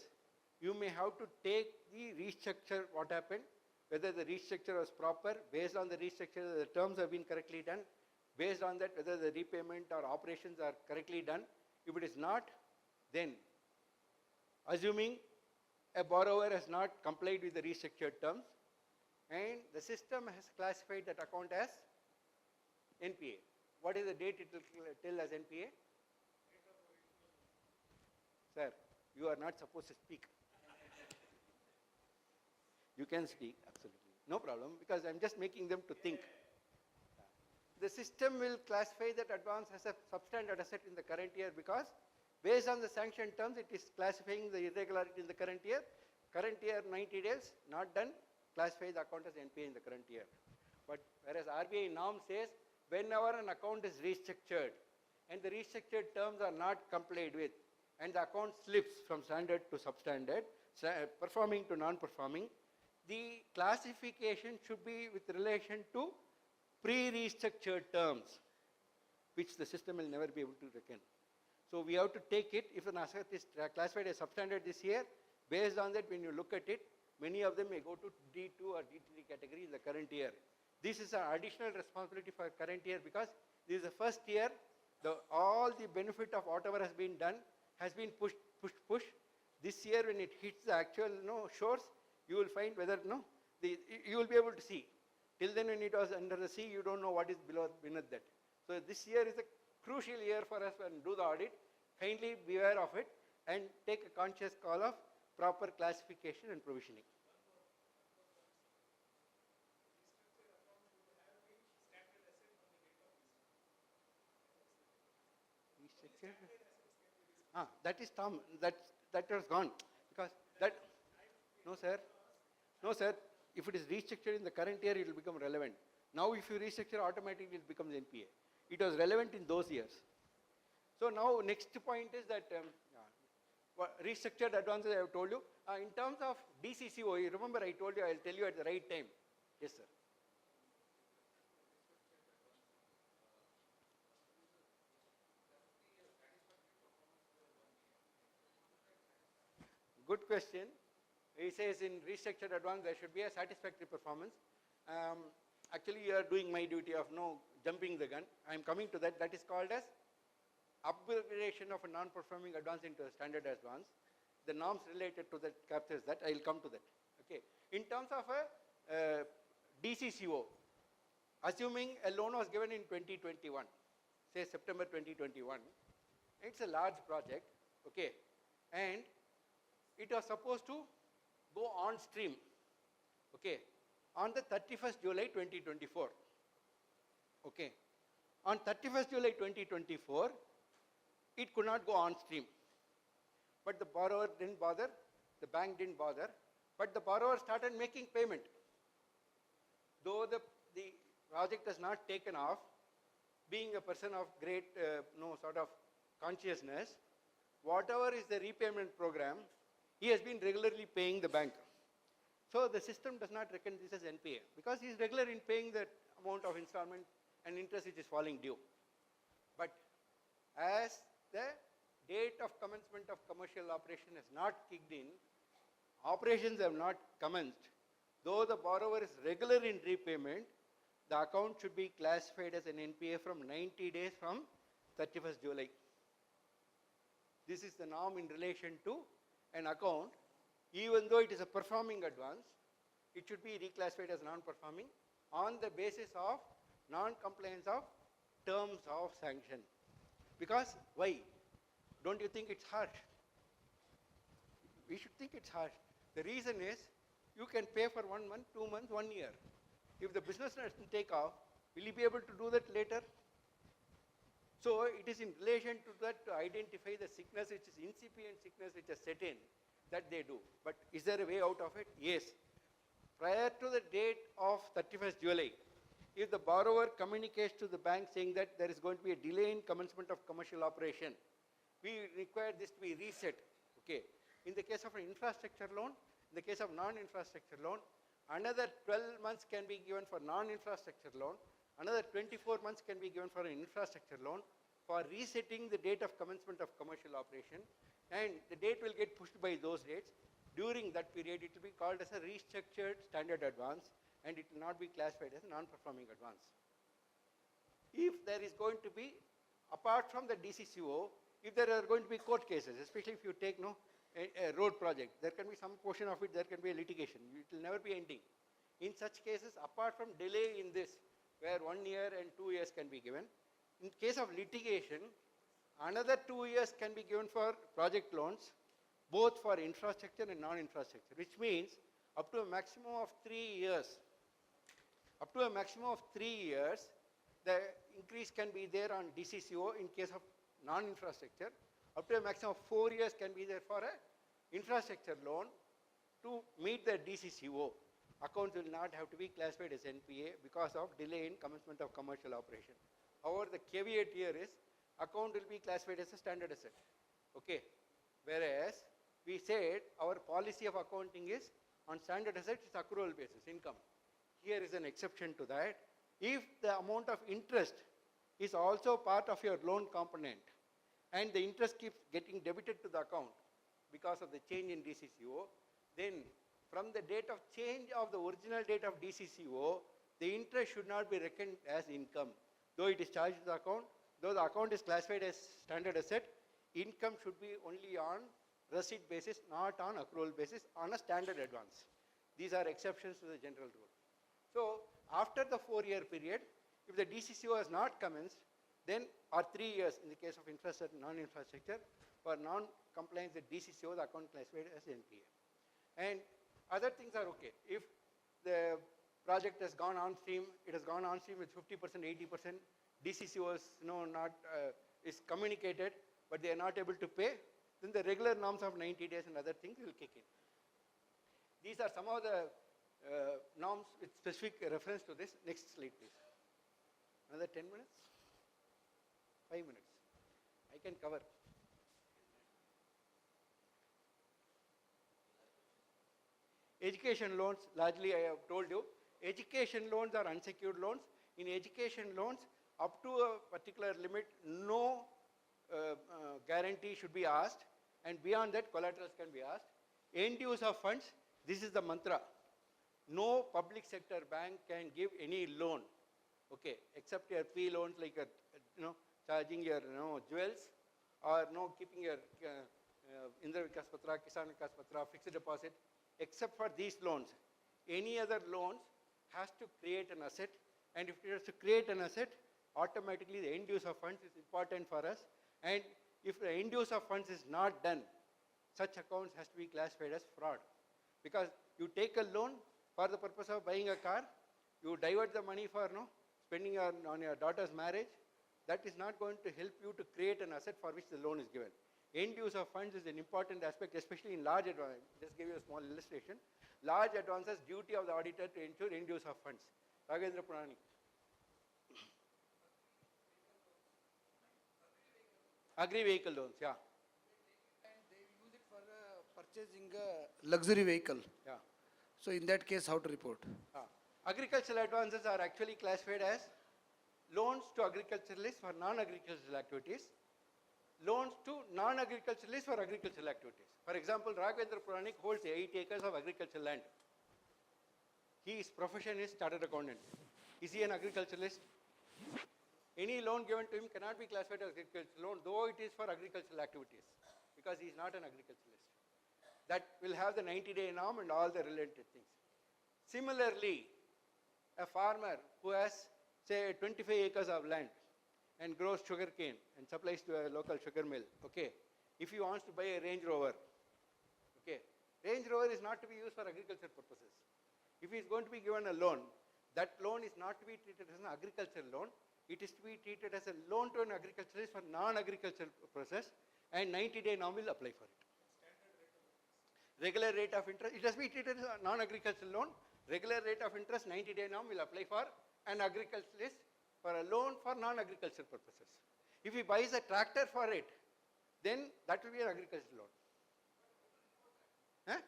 You may have to take the restructure, what happened, whether the restructure was proper, based on the restructure, the terms have been correctly done, based on that, whether the repayment or operations are correctly done. If it is not, then assuming a borrower has not complied with the restructured terms, and the system has classified that account as NPA. What is the date it will tell as NPA? Sir, you are not supposed to speak. You can speak, absolutely. No problem, because I'm just making them to think. The system will classify that advance as a substandard asset in the current year, because based on the sanction terms, it is classifying the irregularity in the current year. Current year, 90 days, not done, classify the account as NPA in the current year. But whereas RBI norm says, whenever an account is restructured and the restructured terms are not complied with, and the account slips from standard to substandard, performing to non-performing, the classification should be with relation to pre-restructured terms, which the system will never be able to reckon. So we have to take it, if an asset is classified as substandard this year, based on that, when you look at it, many of them may go to D2 or D3 category in the current year. This is an additional responsibility for current year, because this is the first year, all the benefit of whatever has been done has been pushed. This year, when it hits the actual shores, you will find whether you will be able to see. Till then, when it was under the sea, you don't know what is beneath that. So this year is a crucial year for us and do the audit. Kindly beware of it and take a conscious call of proper classification and provisioning. That is Tom. That was gone, because that no sir. If it is restructured in the current year, it will become relevant. Now, if you restructure, automatically it becomes NPA. It was relevant in those years. So now, next point is that restructured advances. I have told you. In terms of DCCO, you remember I told you I will tell you at the right time. Yes, sir. Good question. He says in restructured advance there should be a satisfactory performance. Actually, you are doing my duty of jumping the gun. I am coming to that. That is called as upgradation of a non-performing advance into a standard advance. The norms related to that captures that. I will come to that. Okay. In terms of a DCCO, assuming a loan was given in 2021, say September 2021, it's a large project, okay, and it was supposed to go on stream, okay, on the 31st July 2024, okay. On 31st July 2024, it could not go on stream, but the borrower didn't bother, the bank didn't bother, but the borrower started making payment. Though the project has not taken off, being a person of great, sort of consciousness, whatever is the repayment program, he has been regularly paying the bank. So the system does not reckon this as NPA because he is regular in paying that amount of installment and interest which is falling due. But as the date of commencement of commercial operation has not kicked in, operations have not commenced, though the borrower is regular in repayment, the account should be classified as an NPA from 90 days from 31st July. This is the norm in relation to an account. Even though it is a performing advance, it should be reclassified as non-performing on the basis of non-compliance of terms of sanction. Because why? Don't you think it's harsh? We should think it's harsh. The reason is you can pay for 1 month, 2 months, 1 year. If the business doesn't take off, will you be able to do that later? So it is in relation to that to identify the sickness which is incipient sickness which has set in that they do. But is there a way out of it? Yes. Prior to the date of 31st July, if the borrower communicates to the bank saying that there is going to be a delay in commencement of commercial operation, we require this to be reset. Okay. In the case of an infrastructure loan, in the case of non-infrastructure loan, another 12 months can be given for non-infrastructure loan, another 24 months can be given for an infrastructure loan for resetting the date of commencement of commercial operation, and the date will get pushed by those dates. During that period, it will be called as a restructured standard advance, and it will not be classified as a non-performing advance. If there is going to be, apart from the DCCO, if there are going to be court cases, especially if you take a road project, there can be some portion of it, there can be a litigation. It will never be ending. In such cases, apart from delay in this, where 1 year and 2 years can be given, in case of litigation, another 2 years can be given for project loans, both for infrastructure and non-infrastructure, which means up to a maximum of 3 years. Up to a maximum of 3 years, the increase can be there on DCCO in case of non-infrastructure. Up to a maximum of 4 years can be there for a infrastructure loan to meet the DCCO. Accounts will not have to be classified as NPA because of delay in commencement of commercial operation. However, the caveat here is account will be classified as a standard asset. Okay. Whereas we said our policy of accounting is on standard asset, it's accrual basis, income. Here is an exception to that. If the amount of interest is also part of your loan component and the interest keeps getting debited to the account because of the change in DCCO, then from the date of change of the original date of DCCO, the interest should not be reckoned as income. Though it is charged to the account, though the account is classified as standard asset, income should be only on receipt basis, not on accrual basis, on a standard advance. These are exceptions to the general rule. So after the 4-year period, if the DCCO has not commenced, then or 3 years in the case of infrastructure, non-infrastructure, for non-compliance with DCCO, the account classified as NPA. And other things are okay. If the project has gone on stream, it has gone on stream with 50%, 80%, DCCO is is communicated, but they are not able to pay, then the regular norms of 90 days and other things will kick in. These are some of the norms with specific reference to this. Next slide, please. Another 10 minutes? 5 minutes. I can cover. Education loans, largely I have told you. Education loans are unsecured loans. In education loans, up to a particular limit, no guarantee should be asked, and beyond that, collaterals can be asked. End use of funds, this is the mantra. No public sector bank can give any loan, okay, except your P-loans like charging your jewels, or keeping your Indra Vikas Patra, Kisan Vikas Patra, fixed deposit. Except for these loans, any other loans has to create an asset, and if it has to create an asset, automatically the end use of funds is important for us, and if the end use of funds is not done, such accounts has to be classified as fraud. Because you take a loan for the purpose of buying a car, you divert the money for spending on your daughter's marriage, that is not going to help you to create an asset for which the loan is given. End use of funds is an important aspect, especially in large advances. Just give you a small illustration. Large advances, duty of the auditor to ensure end use of funds. Raghvendra Purani. Agri-vehicle loans, yeah. And they will use it for purchasing a luxury vehicle. Yeah. So in that case, how to report? Agricultural advances are actually classified as loans to agriculturalists for non-agricultural activities, loans to non-agriculturalists for agricultural activities. For example, Raghavendra Puranik holds 8 acres of agricultural land. His profession is chartered accountant. Is he an agriculturalist? Any loan given to him cannot be classified as agricultural loan, though it is for agricultural activities, because he is not an agriculturalist. That will have the 90-day norm and all the related things. Similarly, a farmer who has, say, 25 acres of land and grows sugarcane and supplies to a local sugar mill, okay, if he wants to buy a Range Rover, okay, Range Rover is not to be used for agriculture purposes. If he is going to be given a loan, that loan is not to be treated as an agricultural loan, it is to be treated as a loan to an agriculturalist for non-agricultural purposes, and 90-day norm will apply for it. Regular rate of interest, it has to be treated as a non-agricultural loan. Regular rate of interest, 90-day norm will apply for an agriculturalist for a loan for non-agricultural purposes. If he buys a tractor for it, then that will be an agricultural loan. Huh?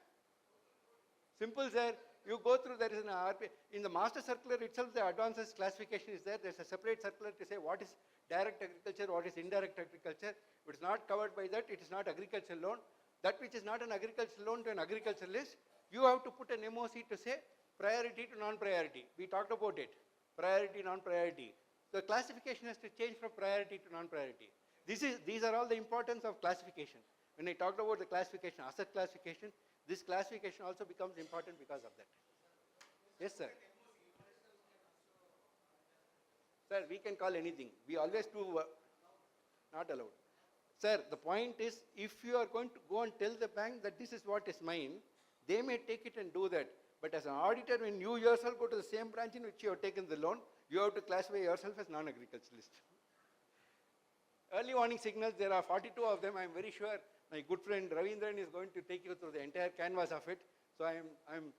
Simple, sir. You go through, there is an RP. In the master circular itself, the advances classification is there. There's a separate circular to say what is direct agriculture, what is indirect agriculture. If it's not covered by that, it is not agricultural loan. That which is not an agricultural loan to an agriculturalist, you have to put an MOC to say priority to non-priority. We talked about it. Priority, non-priority. The classification has to change from priority to non-priority. These are all the importance of classification. When I talked about the classification, asset classification, this classification also becomes important because of that. Yes, sir. Sir, we can call anything. We always do not allowed. Sir, the point is, if you are going to go and tell the bank that this is what is mine, they may take it and do that. But as an auditor, when you yourself go to the same branch in which you have taken the loan, you have to classify yourself as non-agriculturalist. Early warning signals, there are 42 of them. I am very sure my good friend Ravindran is going to take you through the entire canvas of it. So I am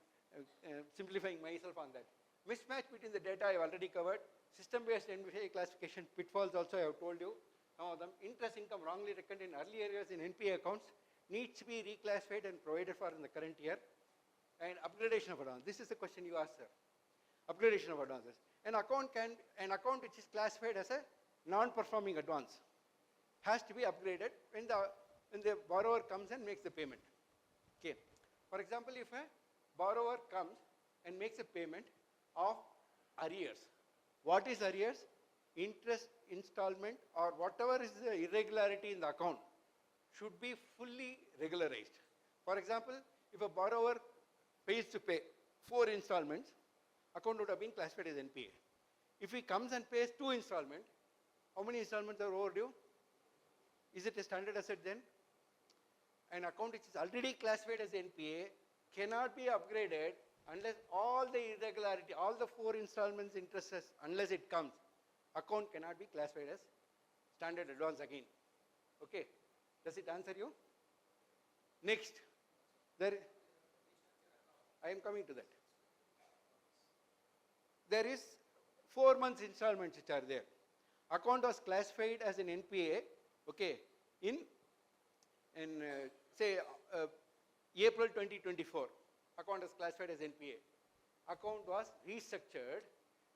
simplifying myself on that. Mismatch between the data I have already covered. System-based NPA classification pitfalls also I have told you. Some of them, interest income wrongly reckoned in earlier years in NPA accounts needs to be reclassified and provided for in the current year. And upgradation of advances. This is the question you asked, sir. Upgradation of advances. An account which is classified as a non-performing advance has to be upgraded when the borrower comes and makes the payment. Okay. For example, if a borrower comes and makes a payment of arrears. What is arrears? Interest, installment, or whatever is the irregularity in the account should be fully regularized. For example, if a borrower pays to pay 4 installments, account would have been classified as NPA. If he comes and pays 2 installments, how many installments are overdue? Is it a standard asset then? An account which is already classified as NPA cannot be upgraded unless all the irregularity, all the 4 installments interest, unless it comes, account cannot be classified as standard advance again. Okay. Does it answer you? Next. I am coming to that. There is 4 months installments which are there. Account was classified as an NPA, okay, in say April 2024. Account was classified as NPA. Account was restructured.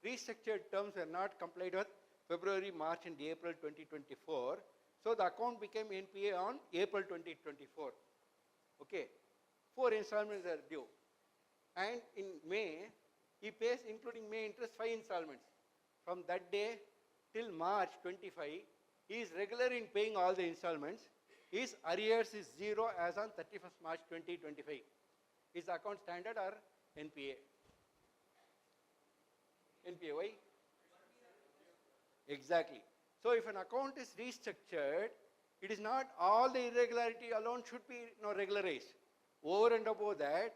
Restructured terms were not complied with February, March and April 2024. So the account became NPA on April 2024. Okay. 4 installments are due. And in May, he pays, including May interest, 5 installments. From that day till March 25, he is regular in paying all the installments. His arrears is 0 as on 31st March 2025. Is the account standard or NPA? NPA, why? Exactly. So if an account is restructured, it is not all the irregularity alone should be regularized. Over and above that,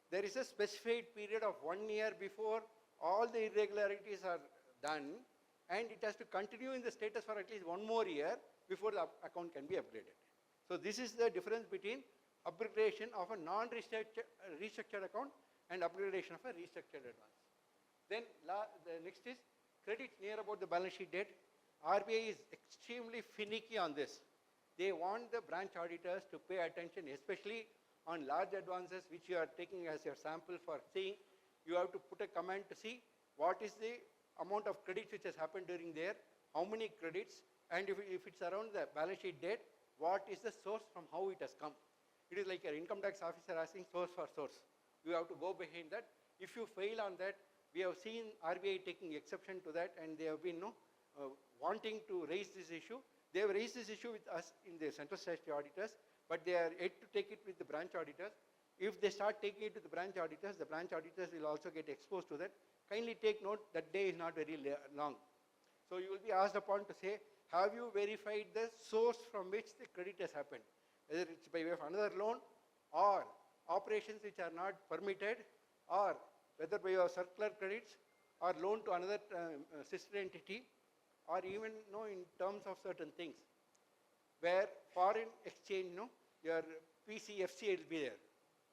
there is a specified period of 1 year before all the irregularities are done, and it has to continue in the status for at least 1 more year before the account can be upgraded. So this is the difference between upgradation of a non-restructured account and upgradation of a restructured advance. Then the next is credit near about the balance sheet date. RBI is extremely finicky on this. they want the branch auditors to pay attention, especially on large advances which you are taking as your sample for seeing. You have to put a comment to see what is the amount of credits which has happened during there, how many credits, and if it's around the balance sheet date, what is the source from how it has come. It is like your income tax officer asking source for source. You have to go behind that. If you fail on that, we have seen RBI taking exception to that, and they have been wanting to raise this issue. They have raised this issue with us in the central statutory auditors, but they are yet to take it with the branch auditors. If they start taking it to the branch auditors will also get exposed to that. Kindly take note that day is not very long. So you will be asked upon to say, have you verified the source from which the credit has happened? Whether it's by way of another loan or operations which are not permitted, or whether by your circular credits or loan to another sister entity, or even in terms of certain things where foreign exchange, your PCFC will be there,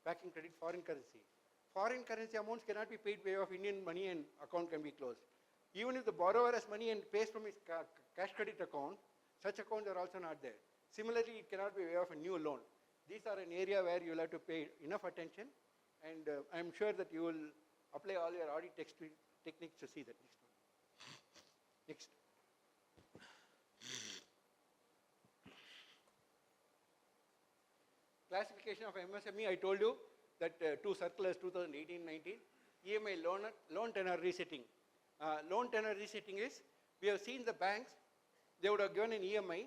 backing credit foreign currency. Foreign currency amounts cannot be paid by way of Indian money and account can be closed. Even if the borrower has money and pays from his cash credit account, such accounts are also not there. Similarly, it cannot be way of a new loan. These are an area where you will have to pay enough attention, and I am sure that you will apply all your audit techniques to see that. Next. Classification of MSME, I told you that two circulars 2018-19, EMI loan tenor resetting. Loan tenor resetting is, we have seen the banks, they would have given an EMI,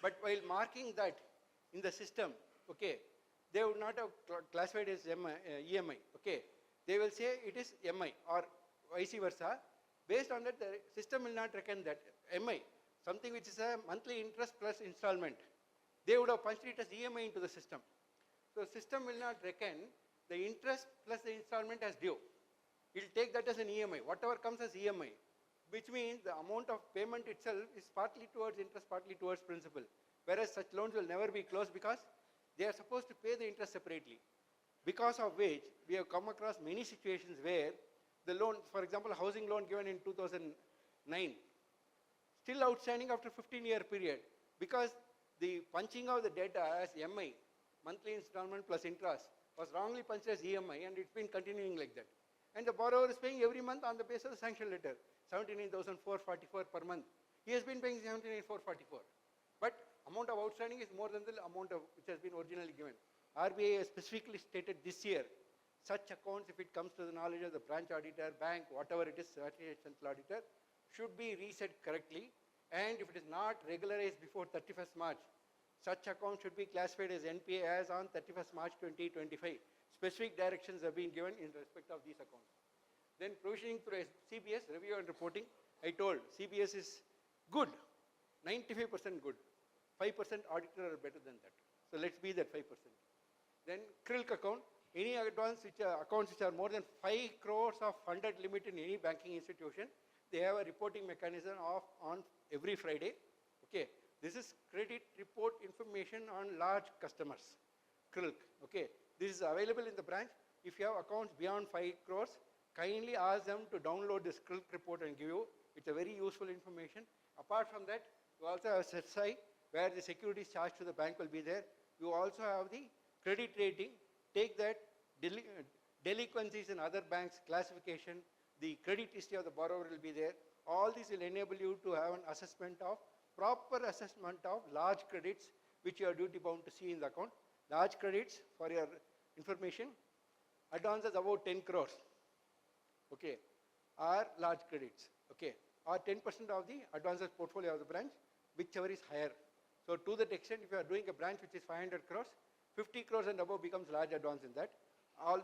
but while marking that in the system, okay, they would not have classified as EMI, okay. They will say it is MI or vice versa. Based on that, the system will not reckon that MI, something which is a monthly interest plus installment. They would have punched it as EMI into the system. So system will not reckon the interest plus the installment as due. It will take that as an EMI, whatever comes as EMI, which means the amount of payment itself is partly towards interest, partly towards principal. Whereas such loans will never be closed because they are supposed to pay the interest separately. Because of which, we have come across many situations where the loan, for example, housing loan given in 2009, still outstanding after 15-year period, because the punching of the data as MI, monthly installment plus interest, was wrongly punched as EMI, and it's been continuing like that. And the borrower is paying every month on the basis of the sanction letter, 79,444 per month. He has been paying 79,444. But amount of outstanding is more than the amount of which has been originally given. RBI has specifically stated this year, such accounts, if it comes to the knowledge of the branch auditor, bank, whatever it is, central auditor, should be reset correctly. And if it is not regularized before 31st March, such account should be classified as NPA as on 31st March 2025. Specific directions have been given in respect of these accounts. Then provisioning through CBS, review and reporting, I told CBS is good, 95% good. 5% auditor are better than that. So let's be that 5%. Then CRILC account, any advance accounts which are more than 5 crores of funded limit in any banking institution, they have a reporting mechanism on every Friday. Okay, this is credit report information on large customers, CRILC. Okay, this is available in the branch. If you have accounts beyond 5 crores, kindly ask them to download this CRILC report and give you. It's a very useful information. Apart from that, you also have SETSI, where the securities charged to the bank will be there. You also have the credit rating. Take that, delinquencies in other banks, classification, the credit history of the borrower will be there. All these will enable you to have an assessment of, proper assessment of large credits which you are duty bound to see in the account. Large credits, for your information, advances about 10 crores, okay, are large credits, okay, or 10% of the advances portfolio of the branch, whichever is higher. So to that extent, if you are doing a branch which is 500 crores, 50 crores and above becomes large advance in that.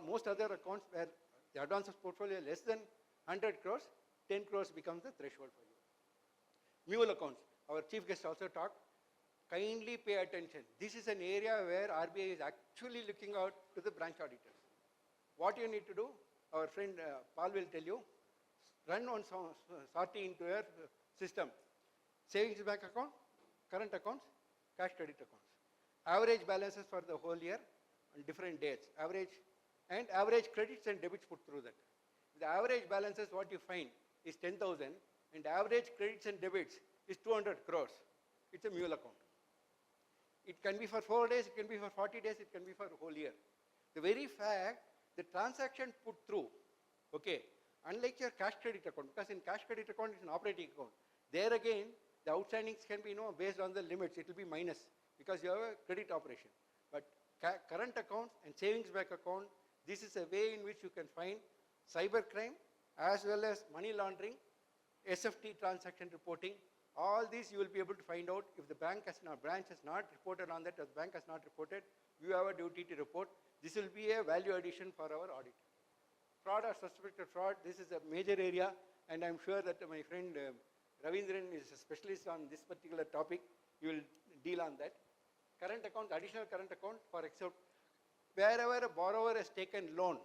Most other accounts where the advances portfolio less than 100 crores, 10 crores becomes the threshold for you. Mule accounts, our chief guest also talked. Kindly pay attention. This is an area where RBI is actually looking out to the branch auditors. What you need to do, our friend Paul will tell you, run on sorting into your system. Savings bank account, current accounts, cash credit accounts. Average balances for the whole year on different dates. Average credits and debits put through that. The average balances, what you find is 10,000, and average credits and debits is 200 crores. It's a mule account. It can be for 4 days, it can be for 40 days, it can be for a whole year. The very fact, the transaction put through, okay, unlike your cash credit account, because in cash credit account it's an operating account. There again, the outstandings can be, based on the limits, it will be minus because you have a credit operation. But current account and savings bank account, this is a way in which you can find cybercrime as well as money laundering, SFT transaction reporting. All these you will be able to find out. If the branch has not reported on that, or the bank has not reported, you have a duty to report. This will be a value addition for our audit. Fraud or suspected fraud, this is a major area, and I'm sure that my friend Ravindran is a specialist on this particular topic. You will deal on that. Current account, additional current account, for example, wherever a borrower has taken loan,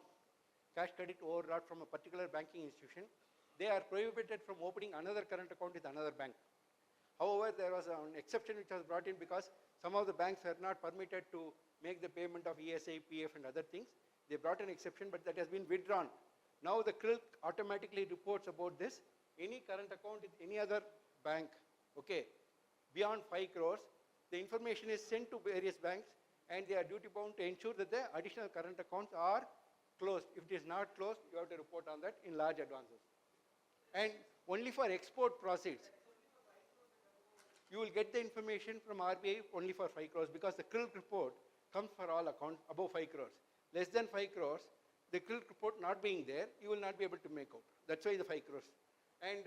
cash credit overdraft from a particular banking institution, they are prohibited from opening another current account with another bank. However, there was an exception which was brought in because some of the banks were not permitted to make the payment of ESI, PF and other things. They brought an exception, but that has been withdrawn. Now the CRILC automatically reports about this. Any current account with any other bank, okay, beyond 5 crores, the information is sent to various banks and they are duty bound to ensure that the additional current accounts are closed. If it is not closed, you have to report on that in large advances. And only for export proceeds, you will get the information from RBI only for 5 crores because the CRILC report comes for all accounts above 5 crores. Less than 5 crores, the CRILC report not being there, you will not be able to make out. That's why the 5 crores. And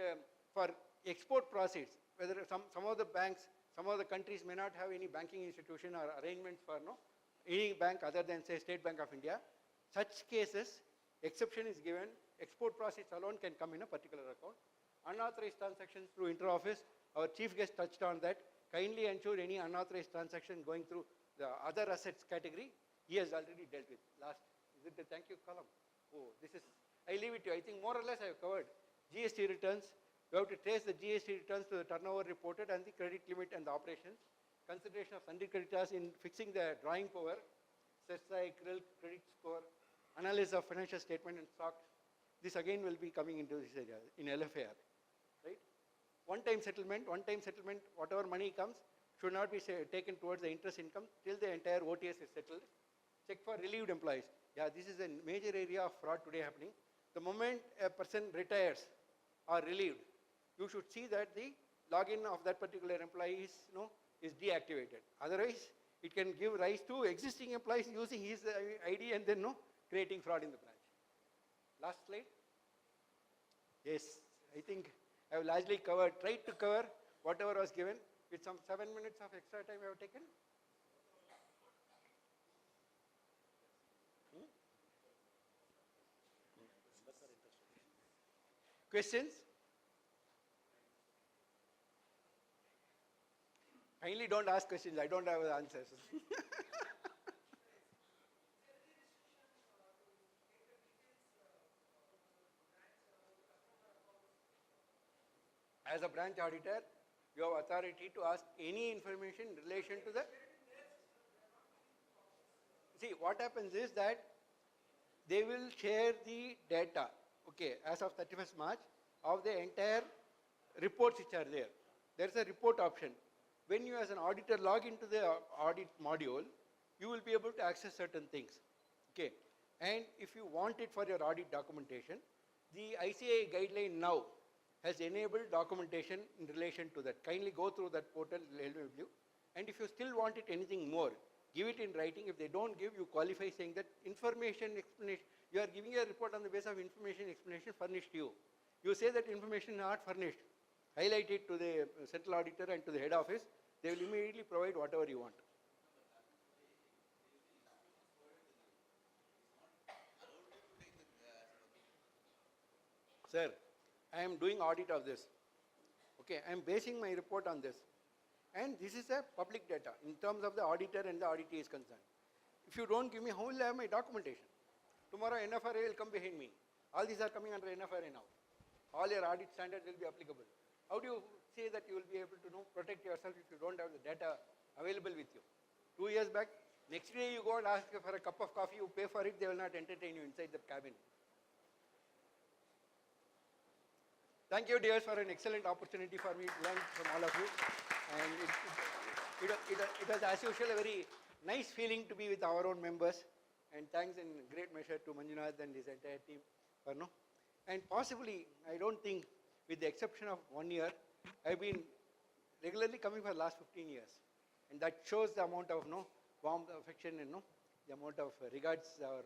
for export proceeds, whether some of the banks, some of the countries may not have any banking institution or arrangements for any bank other than say State Bank of India. Such cases, exception is given. Export proceeds alone can come in a particular account. Unauthorized transactions through inter-office, our chief guest touched on that. Kindly ensure any unauthorized transaction going through the other assets category, he has already dealt with. Last, is it the thank you column? Oh, this is, I leave it to you. I think more or less I have covered. GST returns, you have to trace the GST returns to the turnover reported and the credit limit and the operations. Consideration of sundry creditors in fixing the drawing power, CESI, credit score, analysis of financial statement and stock. This again will be coming into this area in LFAR, right? One-time settlement, whatever money comes should not be taken towards the interest income till the entire OTS is settled. Check for relieved employees. Yeah, this is a major area of fraud today happening. The moment a person retires or relieved, you should see that the login of that particular employee is deactivated. Otherwise, it can give rise to existing employees using his ID and then creating fraud in the branch. Last slide. Yes, I think I have largely tried to cover whatever was given with some 7 minutes of extra time I have taken. Questions? Kindly don't ask questions, I don't have the answers. As a branch auditor, you have authority to ask any information in relation to the... See, what happens is that they will share the data, okay, as of 31st March, of the entire reports which are there. There is a report option. When you as an auditor log into the audit module, you will be able to access certain things, okay. And if you want it for your audit documentation, the ICAI guideline now has enabled documentation in relation to that. Kindly go through that portal, LW, and if you still want it anything more, give it in writing. If they don't give, you qualify saying that information explanation, you are giving a report on the basis of information explanation furnished to you. You say that information is not furnished. Highlight it to the central auditor and to the head office. They will immediately provide whatever you want. Sir, I am doing audit of this. Okay, I am basing my report on this. And this is a public data in terms of the auditor and the auditee is concerned. If you don't give me, how will I have my documentation? Tomorrow NFRA will come behind me. All these are coming under NFRA now. All your audit standards will be applicable. How do you say that you will be able to protect yourself if you don't have the data available with you? 2 years back, next day you go and ask for a cup of coffee, you pay for it, they will not entertain you inside the cabin. Thank you, dears, for an excellent opportunity for me to learn from all of you. And It was as usual a very nice feeling to be with our own members, and thanks in great measure to Manjunath and his entire team for no. And possibly, I don't think, with the exception of 1 year, I've been regularly coming for the last 15 years, and that shows the amount of no warmth, affection, and no the amount of regards our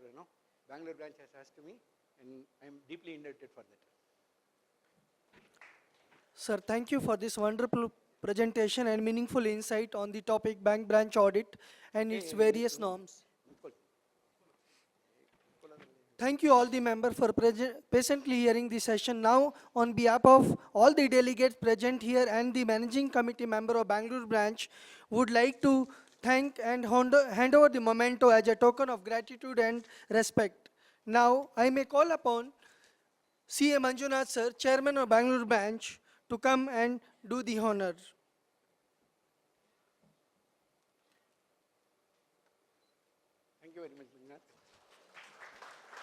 Bangalore branch has to me, and I'm deeply indebted for that. Sir, thank you for this wonderful presentation and meaningful insight on the topic bank branch audit and its various norms. Thank you all the members for patiently hearing the session. Now, on behalf of all the delegates present here and the managing committee member of Bangalore branch, would like to thank and hand over the memento as a token of gratitude and respect. Now, I may call upon CA Manjunath sir, chairman of Bangalore branch, to come and do the honor. Thank you very much, Manjunath.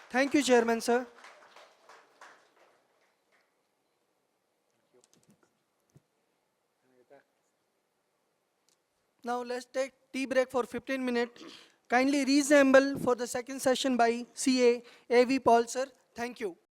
Thank you, chairman sir. Now let's take tea break for 15 minutes. Kindly reassemble for the second session by CA AV Paul sir. Thank you.